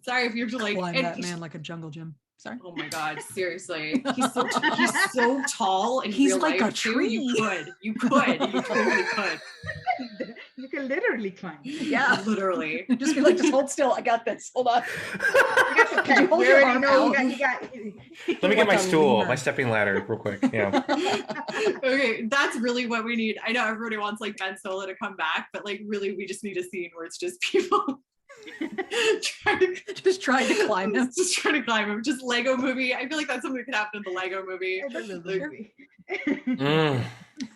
like climb that man like a jungle gym. Sorry. Oh my God, seriously. He's so tall and he's like a tree. You totally could. You can literally climb. Yeah. Literally. Just be like, just hold still. I got this. Hold on. Could you hold your arm out? Let me get my stool, my stepping ladder, real quick. Yeah. Okay, that's really what we need. I know everybody wants like Ben Solo to come back, but like really, we just need a scene where it's just people just trying to climb him. Just trying to climb him. Just Lego movie. I feel like that's something that could happen in the Lego movie.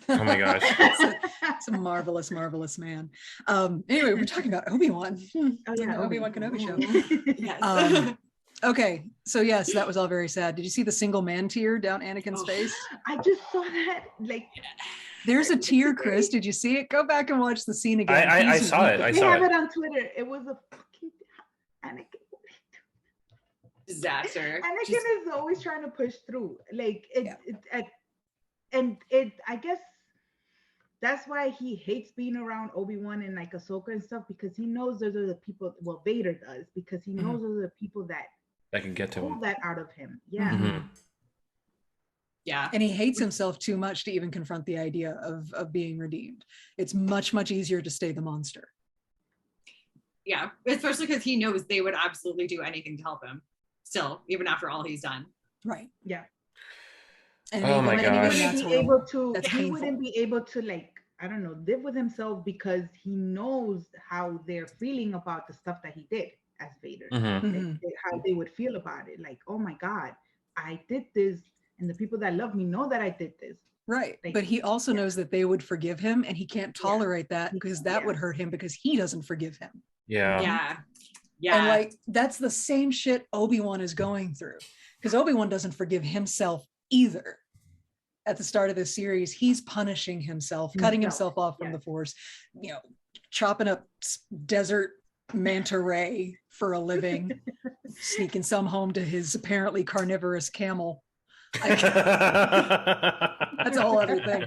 Oh my gosh. It's a marvelous, marvelous man. Anyway, we're talking about Obi-Wan. Oh yeah, Obi-Wan Kenobi show. Yes. Okay, so yes, that was all very sad. Did you see the single man tear down Anakin's face? I just saw that. Like, there's a tear, Chris. Did you see it? Go back and watch the scene again. I saw it. We have it on Twitter. It was a fucking Anakin disaster. Anakin is always trying to push through. Like I guess that's why he hates being around Obi-Wan and like Ahsoka and stuff, because he knows those are the people. Well, Vader does, because he knows those are the people that can get to pull him. that out of him. Yeah. Mm-hmm. Yeah. And he hates himself too much to even confront the idea of being redeemed. It's much, much easier to stay the monster. Yeah, especially because he knows they would absolutely do anything to help him still, even after all he's done. Right. Yeah. And oh my gosh. He wouldn't be able to like, I don't know, live with himself, because he knows how they're feeling about the stuff that he did as Vader. How they would feel about it. Like, oh my God, I did this, and the people that love me know that I did this. Right. Like, but he also knows that they would forgive him, and he can't tolerate that, because that would hurt him, because he doesn't forgive him. Yeah. And like, that's the same shit Obi-Wan is going through, because Obi-Wan doesn't forgive himself either. At the start of this series, he's punishing himself, cutting himself off from the Force, chopping up desert manta ray for a living, sneaking some home to his apparently carnivorous camel. That's a whole other thing.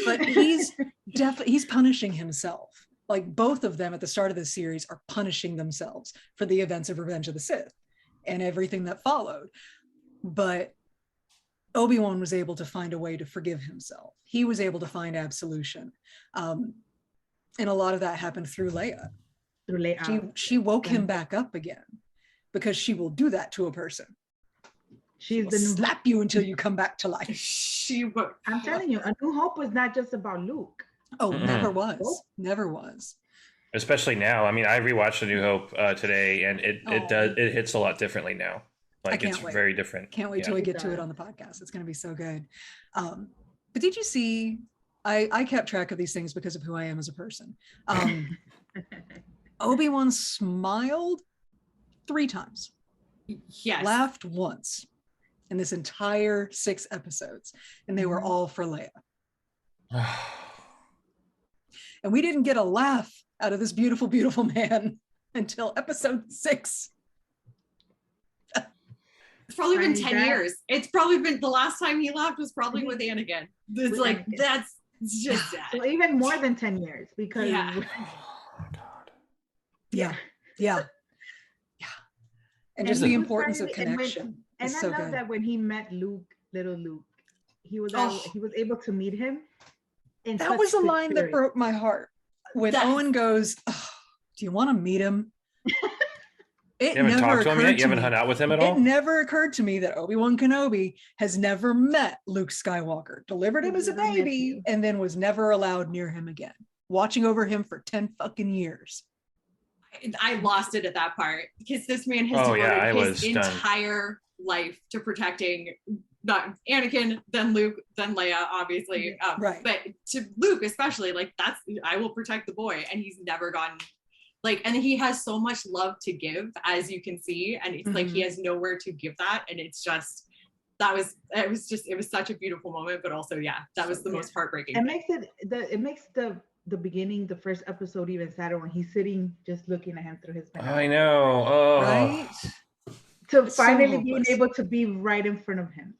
But he's punishing himself. Like, both of them at the start of this series are punishing themselves for the events of Revenge of the Sith and everything that followed. But Obi-Wan was able to find a way to forgive himself. He was able to find absolution. And a lot of that happened through Leia. She woke him back up again, because she will do that to a person. She'll slap you until you come back to life. I'm telling you, A New Hope was not just about Luke. Oh, never was. Never was. Especially now. I mean, I rewatched A New Hope today, and it hits a lot differently now. Like, it's very different. Can't wait till we get to it on the podcast. It's going to be so good. But did you see, I kept track of these things because of who I am as a person. Obi-Wan smiled 3 times. Yes. Laughed once in this entire 6 episodes. And they were all for Leia. And we didn't get a laugh out of this beautiful, beautiful man until episode 6. It's probably been 10 years. It's probably been, the last time he laughed was probably with Anakin. It's like, that's just sad. Well, even more than 10 years, because and just the importance of connection. And I love that when he met Luke, little Luke, he was able to meet him. That was a line that broke my heart. When Owen goes, oh, do you want to meet him? You haven't talked to him yet? You haven't hung out with him at all? It never occurred to me that Obi-Wan Kenobi has never met Luke Skywalker, delivered him as a baby, and then was never allowed near him again, watching over him for 10 fucking years. I lost it at that part, because this man has devoted his entire life to protecting not Anakin, then Luke, then Leia, obviously. Right. But to Luke especially, like, that's, I will protect the boy, and he's never gotten, like, and he has so much love to give, as you can see, and it's like he has nowhere to give that, and it's just, it was such a beautiful moment, but also that was the most heartbreaking. It makes the beginning, the first episode, even sadder when he's sitting just looking at him through his binoculars. I know. Oh. Right? To finally being able to be right in front of him,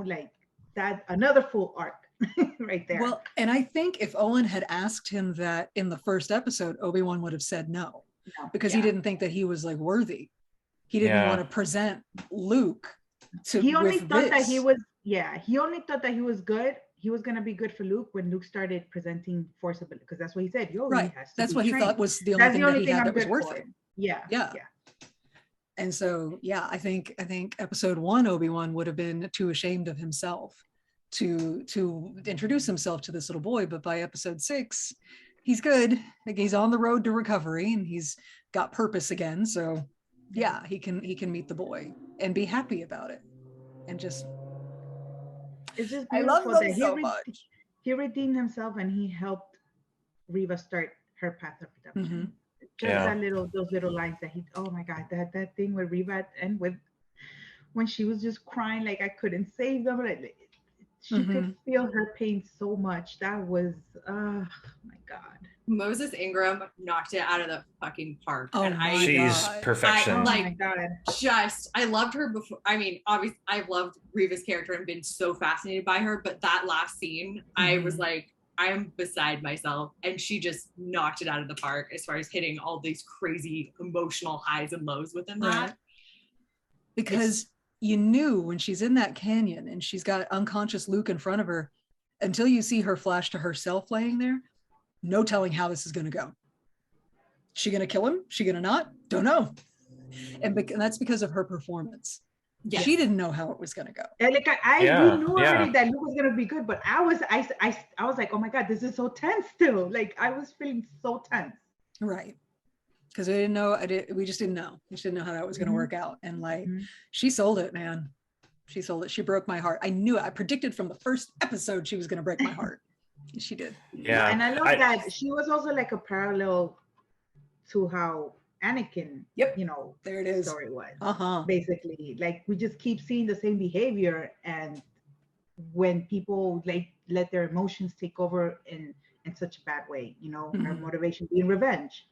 like that, another full arc right there. Well, and I think if Owen had asked him that in the first episode, Obi-Wan would have said no, because he didn't think that he was like worthy. He didn't want to present Luke He only with thought that he this. was, yeah, he only thought that he was good. He was gonna be good for Luke when Luke started presenting force ability, because that's what he said. Yo, he Right. has to That's be what he trained. thought was the only That's thing the that only he thing had I'm that was good worth for. it. Yeah. Yeah. And so, yeah, I think episode 1, Obi-Wan would have been too ashamed of himself to introduce himself to this little boy. But by episode 6, he's good. Like, he's on the road to recovery and he's got purpose again. So yeah, he can meet the boy and be happy about it. And just, It's just I love beautiful them that so much. he redeemed himself and he helped Reva start her path of redemption. Just Yeah. those little lines that he, oh my God, that thing with Reva and with when she was just crying like I couldn't save them. Like, she could feel her pain so much. That was, oh my God. Moses Ingram knocked it out of the fucking park. Oh and my She's God. perfection. Oh my God. I loved her before. I mean, obviously, I've loved Reva's character and been so fascinated by her. But that last scene, I was like, I am beside myself. And she just knocked it out of the park as far as hitting all these crazy emotional highs and lows within that. Because you knew when she's in that canyon and she's got unconscious Luke in front of her, until you see her flash to herself laying there, no telling how this is going to go. She going to kill him? She going to not? Don't know. And that's because of her performance. Yes. She didn't know how it was going to go. And like we knew already that Luke was going to be good, but I was like, oh my God, this is so tense still. Like I was feeling so tense. Right. Because we didn't know. We just didn't know. We just didn't know how that was going to work out. And like, she sold it, man. She sold it. She broke my heart. I knew it. I predicted from the first episode she was going to break my heart. She did. Yeah. And I love that she was also like a parallel to how Anakin, there it is. Story was. Basically, like we just keep seeing the same behavior, and when people like let their emotions take over in such a bad way, her motivation being revenge.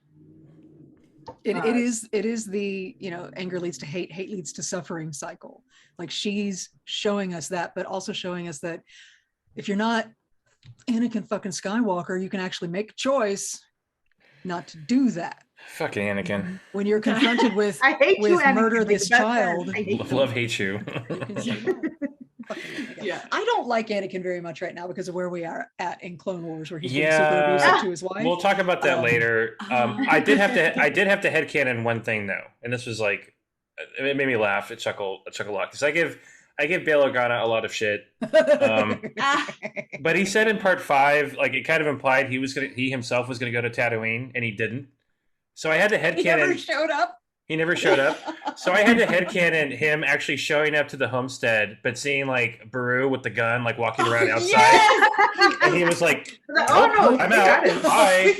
It is the, anger leads to hate leads to suffering cycle. Like she's showing us that, but also showing us that if you're not Anakin fucking Skywalker, you can actually make a choice not to do that. Fucking Anakin. When you're confronted with I hate you, murder Anakin, this child. Love hate you. Yeah, I don't like Anakin very much right now because of where we are at in Clone Wars, where he's being super abusive to his wife. We'll talk about that later. I did have to headcanon one thing though, and this was like, it made me laugh. It chuckle a lot because I give Bail Organa a lot of shit. But he said in part 5, like it kind of implied he himself was gonna go to Tatooine, and he didn't. So I had to headcanon. He never showed up. He never showed up. So I had to headcanon him actually showing up to the homestead, but seeing like Beru with the gun, like walking around outside. Yes! And he was like, oh no, I'm out. Bye.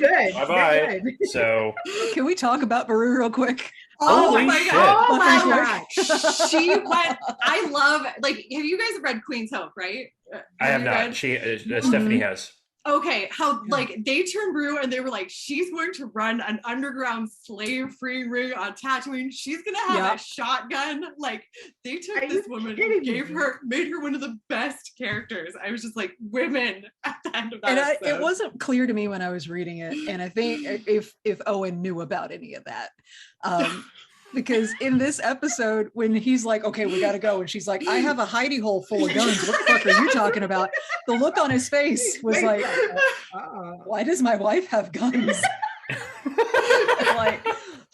Bye. So can we talk about Beru real quick? Oh my God. Oh my God. She went, I love, like, have you guys read Queen's Hope, right? I have not. Stephanie has. Okay, how like they turned Beru and they were like, she's going to run an underground slave free ring on Tatooine. She's gonna have a shotgun. Like they took this woman, made her one of the best characters. I was just like, women at the end of that. And it wasn't clear to me when I was reading it, and I think if Owen knew about any of that. Because in this episode, when he's like, okay, we gotta go, and she's like, I have a hidey hole full of guns. What the fuck are you talking about? The look on his face was like, why does my wife have guns? Like,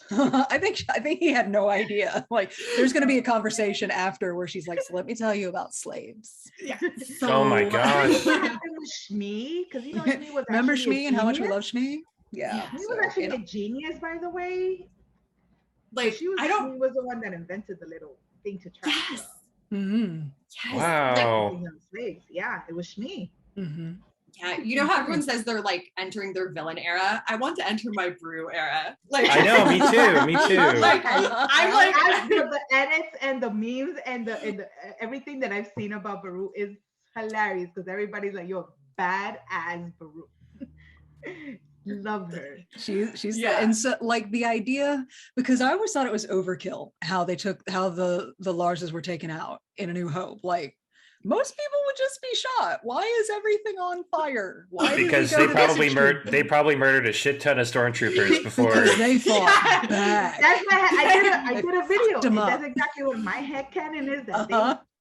I think he had no idea. Like, there's gonna be a conversation after where she's like, so let me tell you about slaves. Yeah. Oh my gosh. Shmi, because Shmi was remember Shmi and how much we love Shmi? Yeah. He was actually a genius, by the way. Like she was the one that invented the little thing to track. Yes. Yes. Wow. Slaves. Yeah, it was Shmi. Yeah, you know how everyone says they're like entering their villain era? I want to enter my Beru era. Like I know, me too. Like I'm like the edits and the memes and the everything that I've seen about Beru is hilarious because everybody's like, "Yo, bad as Beru." Love her. She's and so like the idea, because I always thought it was overkill how the Larses were taken out in A New Hope. Like Most people would just be shot. Why is everything on fire? Why did Because we go they to probably this they probably murdered a shit ton of stormtroopers before. Because they fought That's back. I did a video. Fucked 'em And up. that's exactly what my headcanon is. That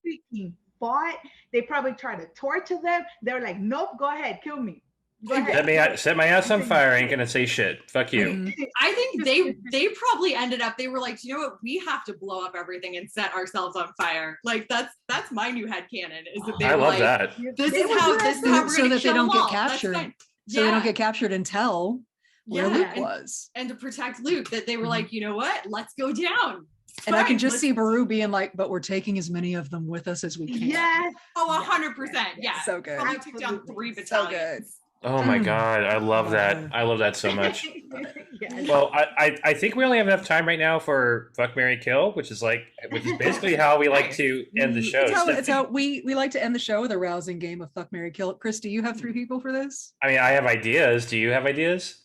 they freaking fought. They probably tried to torture them. They were like, "Nope, go ahead, kill me. Go ahead." Set my ass on fire. I ain't gonna say shit. Fuck you. Mhm. I think they probably ended up. They were like, you know what? We have to blow up everything and set ourselves on fire. Like that's my new headcanon. Is that they I were love like, that. This They is would how do that this is how we're so gonna that they kill don't them get all. That's captured. fine. So they don't get captured and tell where Luke and- was. And to protect Luke, that they were like, you know what? Let's go down. It's And I can fine. just Let's- see Baru being like, but we're taking as many of them with us as we can. Yes. Oh, Yes, 100%. yes, Yeah. yes. So good. Probably took down Absolutely. 3 So battalions. Oh my Mm. god, I love Love that. it. I love that so much. Yes. Well, I think we only have enough time right now for Fuck, Marry, Kill, which is basically how we like to end the show. It's how we like to end the show with a rousing game of Fuck, Marry, Kill. Chris, do you have 3 people for this? I mean, I have ideas. Do you have ideas?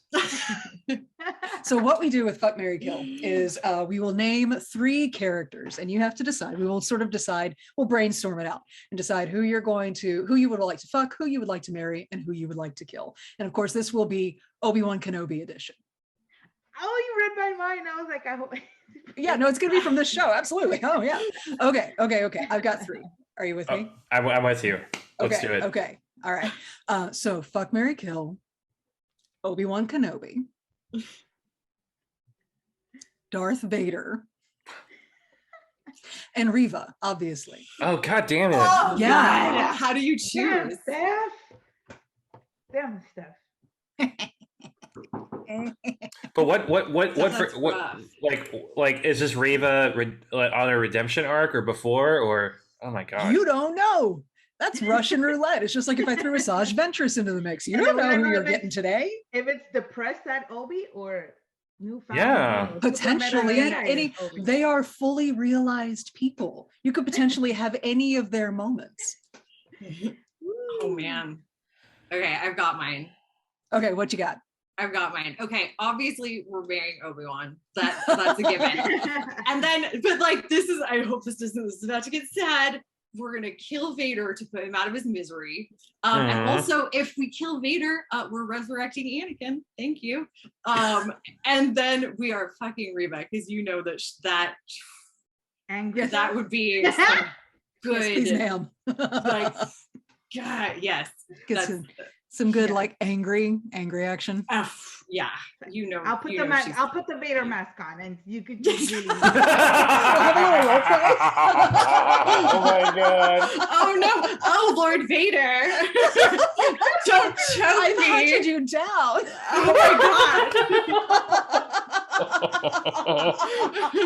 So what we do with Fuck, Marry, Kill is we will name 3 characters, and you have to decide. We will sort of decide. We'll brainstorm it out and decide who you would like to fuck, who you would like to marry, and who you would like to kill. And of course, this will be Obi-Wan Kenobi edition. Oh, you read my mind. I was like, I hope. Yeah, no, it's gonna be from this show. Absolutely. Oh yeah. Okay. I've got 3. Are you with me? I'm with you. Let's Okay. do it. Okay. All right. So Fuck, Marry, Kill, Obi-Wan Kenobi, Darth Vader, and Reva, obviously. Oh god damn it. Oh, Yeah. God. How do you Damn, choose? Steph. Damn, Steph. But what That's what rough. like is this Reva on a redemption arc or before or oh my god. You don't know. That's Russian roulette. It's just like if I threw Asajj Ventress into the mix. You don't know who you're getting today. If it's depressed at Obi or newfound, Yeah. you know, Potentially, super meta any Obi. they are fully realized people. You could potentially have any of their moments. Oh man. Okay, I've got mine. Okay, what you got? Okay, obviously we're marrying Obi-Wan. That's a given. And then, but like this is, I hope this is about to get sad. We're gonna kill Vader to put him out of his misery. And also, if we kill Vader, we're resurrecting Anakin. Thank you. And then we are fucking Reva because you know that Angry. that would be some Yes, good. please, ma'am. Like, God, yes. Get That's- some good yeah. like angry action. Yeah, you know. I'll put you the know mask. she's- I'll put the Vader mask on, and you could just really. Oh my god. Oh no! Oh Lord Vader! Don't choke I me! hunted you down. Oh my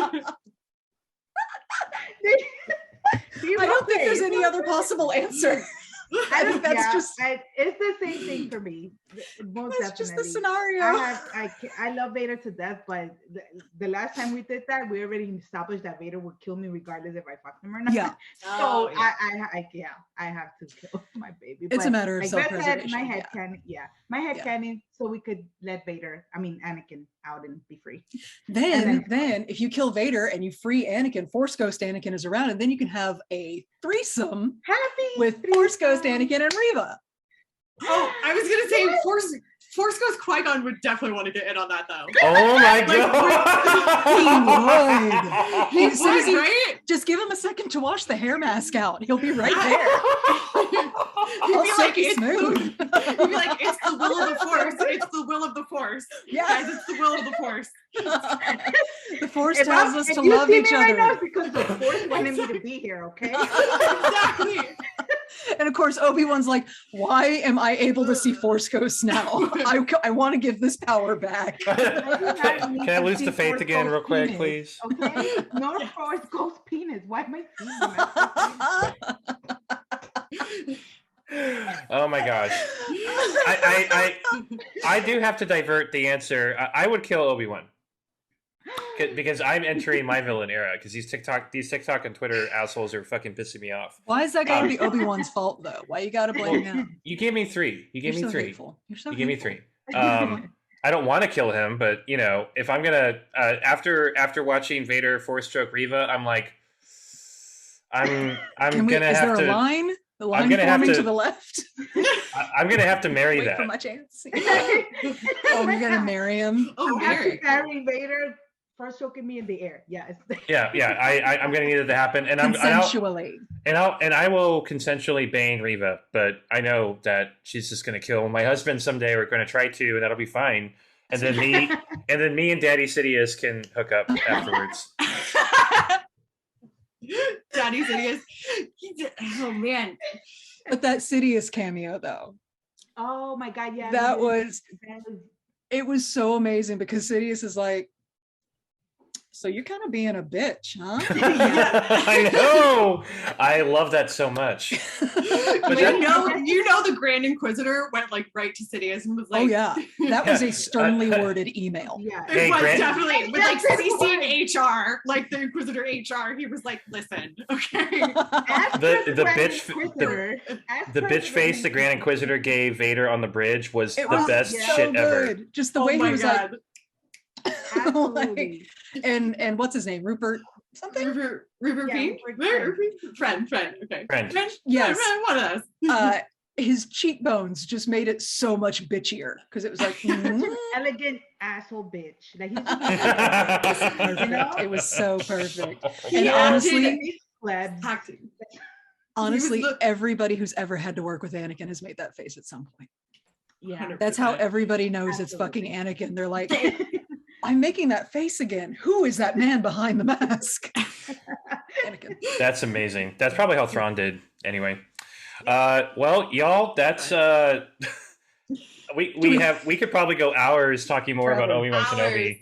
god! I don't think there's any other possible answer. I think that's it's the same thing for me. Most That's just the definitely. scenario. I love Vader to death, but the last time we did that, we already established that Vader would kill me regardless if I fucked him or not. Yeah. So yeah. I have to kill my baby. It's a matter of like Beth said, self-preservation. my head Yeah. canon, so we could let Anakin out and be free. Then if you kill Vader and you free Anakin, Force Ghost Anakin is around, and then you can have a threesome Happy with Force Ghost Anakin and Reva. Oh, I was gonna say Force Ghost Qui-Gon would definitely want to get in on that though. Oh my god. He would. He soon as would, he- right? Just give him a second to wash the hair mask out. He'll be right there. He'd All be like, silky it's smooth. He'd be like, it's the will of the Force. It's the will of the Force. Yeah. Guys, it's the will of the Force. The Force If tells I'm- us if to you love see each me right now, other. it's because the Force wanted me to be here. Okay. Exactly. And of course, Obi-Wan's like, why am I able to see Force ghosts now? I want to give this power back. Can I lose the faith again real quick, please? Okay. No Force Ghost penis. Why am I seeing that? Oh my gosh. I do have to divert the answer. I would kill Obi-Wan. Because I'm entering my villain era. Because these TikTok and Twitter assholes are fucking pissing me off. Why is that gotta be Obi-Wan's fault though? Why you gotta blame him? You gave me 3. You gave You're me so 3. hateful. You're so You gave me hateful. 3. I don't want to kill him, but you know, if I'm gonna after watching Vader Force Stroke Reva, I'm like, I'm Is gonna there have a to. line? The line I'm gonna have forming to to. the left. I'm gonna have to marry Wait that. for my chance. Oh, you're gonna marry him? Oh, I have to Mary. marry Vader first choking me in the air. Yes. Yeah. I'm gonna need it to happen, and Consensually. I will consensually bang Reva, but I know that she's just gonna kill my husband someday. We're gonna try to, and that'll be fine. And then me and Daddy Sidious can hook up afterwards. Daddy Sidious. Oh man. But that Sidious cameo though, Oh my God! Yeah. that was That it was so amazing because Sidious is like, so you're kind of being a bitch, huh? I know. I love that so much. But you know the Grand Inquisitor went like right to Sidious and was like, Oh yeah, that was a sternly worded email. Yeah. It Hey, was Grant- definitely with like CCing HR, like the Inquisitor HR. He was like, "Listen, okay." The bitch face the Grand Inquisitor gave Vader on the bridge was It the was best so shit ever. good. Just the Oh way he my was god. like, Absolutely. and what's his name? Rupert something? Rupert Yeah, Pink? Rupert Friend. Okay. Friend. Yes. Friend, one of us. His cheekbones just made it so much bitchier because it was like, Such an elegant asshole bitch. Like he's perfect. you know? It was so perfect. He And acted- Plebs. Acting. Honestly, the- everybody who's ever had to work with Anakin has made that face at some point. Yeah. That's how 100%. everybody knows it's Absolutely. fucking Anakin. They're like, I'm making that face again. Who is that man behind the mask? Anakin. That's amazing. That's probably how Thrawn did anyway. Well, y'all, that's we could probably go hours talking more about Obi-Wan Kenobi.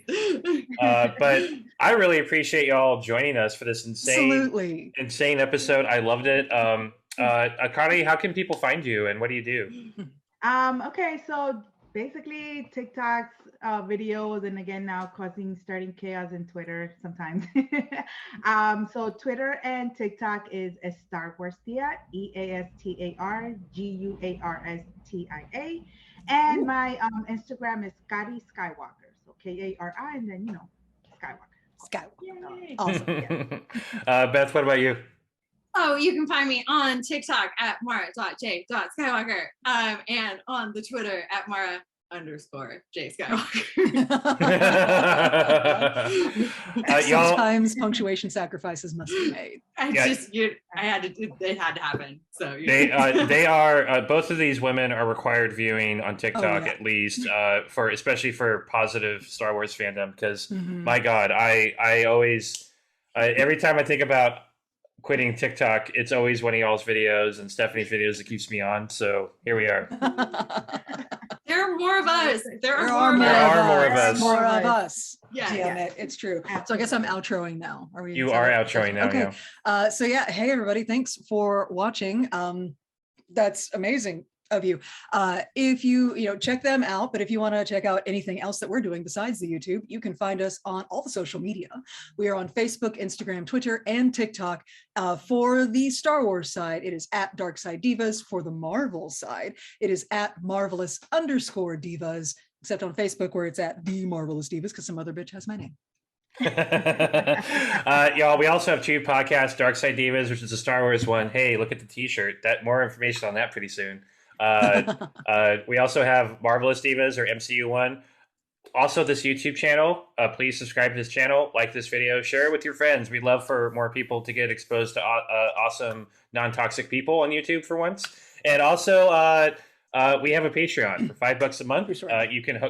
But I really appreciate y'all joining us for this Absolutely. insane episode. I loved it. Kari, how can people find you and what do you do? Okay, so basically TikToks, videos, and again now starting chaos in Twitter sometimes. So Twitter and TikTok is a StarWarstia, EASTARGUARSTIA, and my Instagram is Kari Skywalker, so Kari, and then Skywalker. Skywalker. Yay. Awesome. Beth, what about you? Oh, you can find me on TikTok at mara.j.skywalker, and on the Twitter at mara_J Skywalker. Sometimes punctuation sacrifices must be made. It had to happen. So They are both of these women are required viewing on TikTok yeah. at least especially for positive Star Wars fandom because Mhm. my God, I always every time I think about quitting TikTok, it's always one of y'all's videos and Stephanie's videos that keeps me on. So here we are. there are more of us. There There are more are of more of us. us. More of us. Yeah. Damn it. It's true. So I guess I'm outroing now. Are we? You are outroing now. Okay. Yeah. So yeah, hey everybody, thanks for watching. That's amazing of you. If you check them out, but if you want to check out anything else that we're doing besides the YouTube, you can find us on all the social media. We are on Facebook, Instagram, Twitter, and TikTok. For the Star Wars side, it is at Dark Side Divas. For the Marvel side, it is at Marvelous_Divas, except on Facebook where it's at The Marvelous Divas because some other bitch has my name. Y'all, we also have two podcasts, Dark Side Divas, which is a Star Wars one. Hey, look at the t-shirt. That more information on that pretty soon. We also have Marvelous Divas or MCU one. Also, this YouTube channel. Please subscribe to this channel, like this video, share it with your friends. We'd love for more people to get exposed to awesome, non-toxic people on YouTube for once. And also, we have a Patreon for $5 a month. You can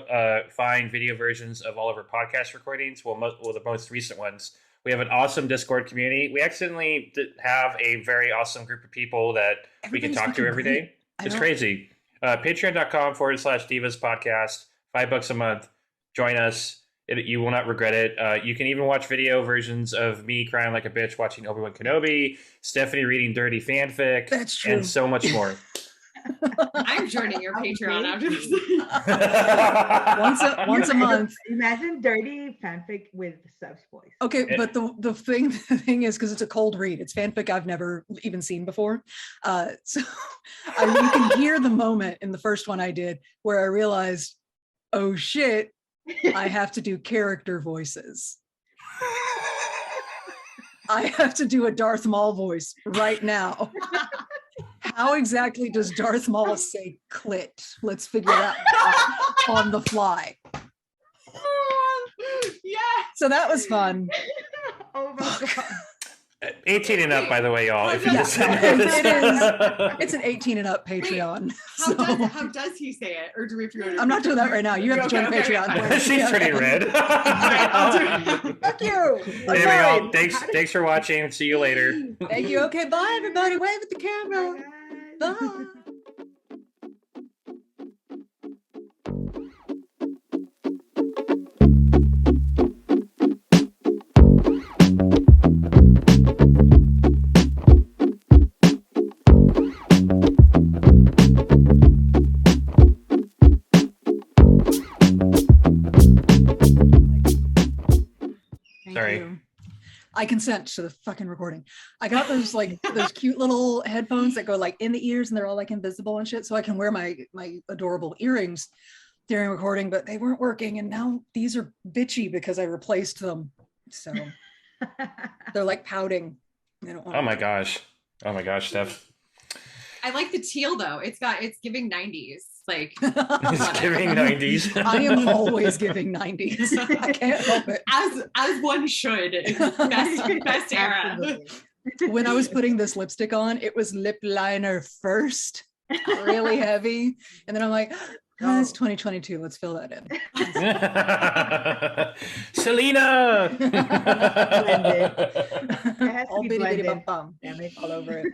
find video versions of all of our podcast recordings. Well, the most recent ones. We have an awesome Discord community. We accidentally have a very awesome group of people that we can talk to every day. It's crazy. Patreon.com/Divas Podcast, $5 a month. Join us. You will not regret it. You can even watch video versions of me crying like a bitch watching Obi-Wan Kenobi, Stephanie reading dirty fanfic, That's true. and so much more. I'm joining your Patreon after this. once a month. Imagine dirty fanfic with subs voice. Okay, but the thing is, because it's a cold read, it's fanfic I've never even seen before. So you can hear the moment in the first one I did where I realized, oh shit, I have to do character voices. I have to do a Darth Maul voice right now. How exactly does Darth Maul say clit? Let's figure that out on the fly. Yeah. So that was fun. Oh my God. 18 and up, by the way, y'all. If you Yeah, listen to it this. is. It's an 18 and up Patreon. How does he say it? Or do we have to go to I'm not doing that right now. You have to join the Patreon. She's pretty red. Fuck you. Anyway, y'all, thanks for watching. See you later. Thank you. Okay, bye everybody. Wave at the camera. Bye. Sorry. You. I consent to the fucking recording. I got those those cute little headphones that go like in the ears and they're all like invisible and shit, so I can wear my adorable earrings during recording, but they weren't working, and now these are bitchy because I replaced them. So they're like pouting. They don't want Oh my gosh, Steph. I like the teal though. It's giving 90s. Like It's giving 90s. I am always giving 90s. I can't help it. As one should. It's best era. Absolutely. When I was putting this lipstick on, it was lip liner first, really heavy. And then I'm like, oh, it's 2022. Let's fill that in. Selena. It has to All be bitty bitty blended. bum bum. Damn it. All over it.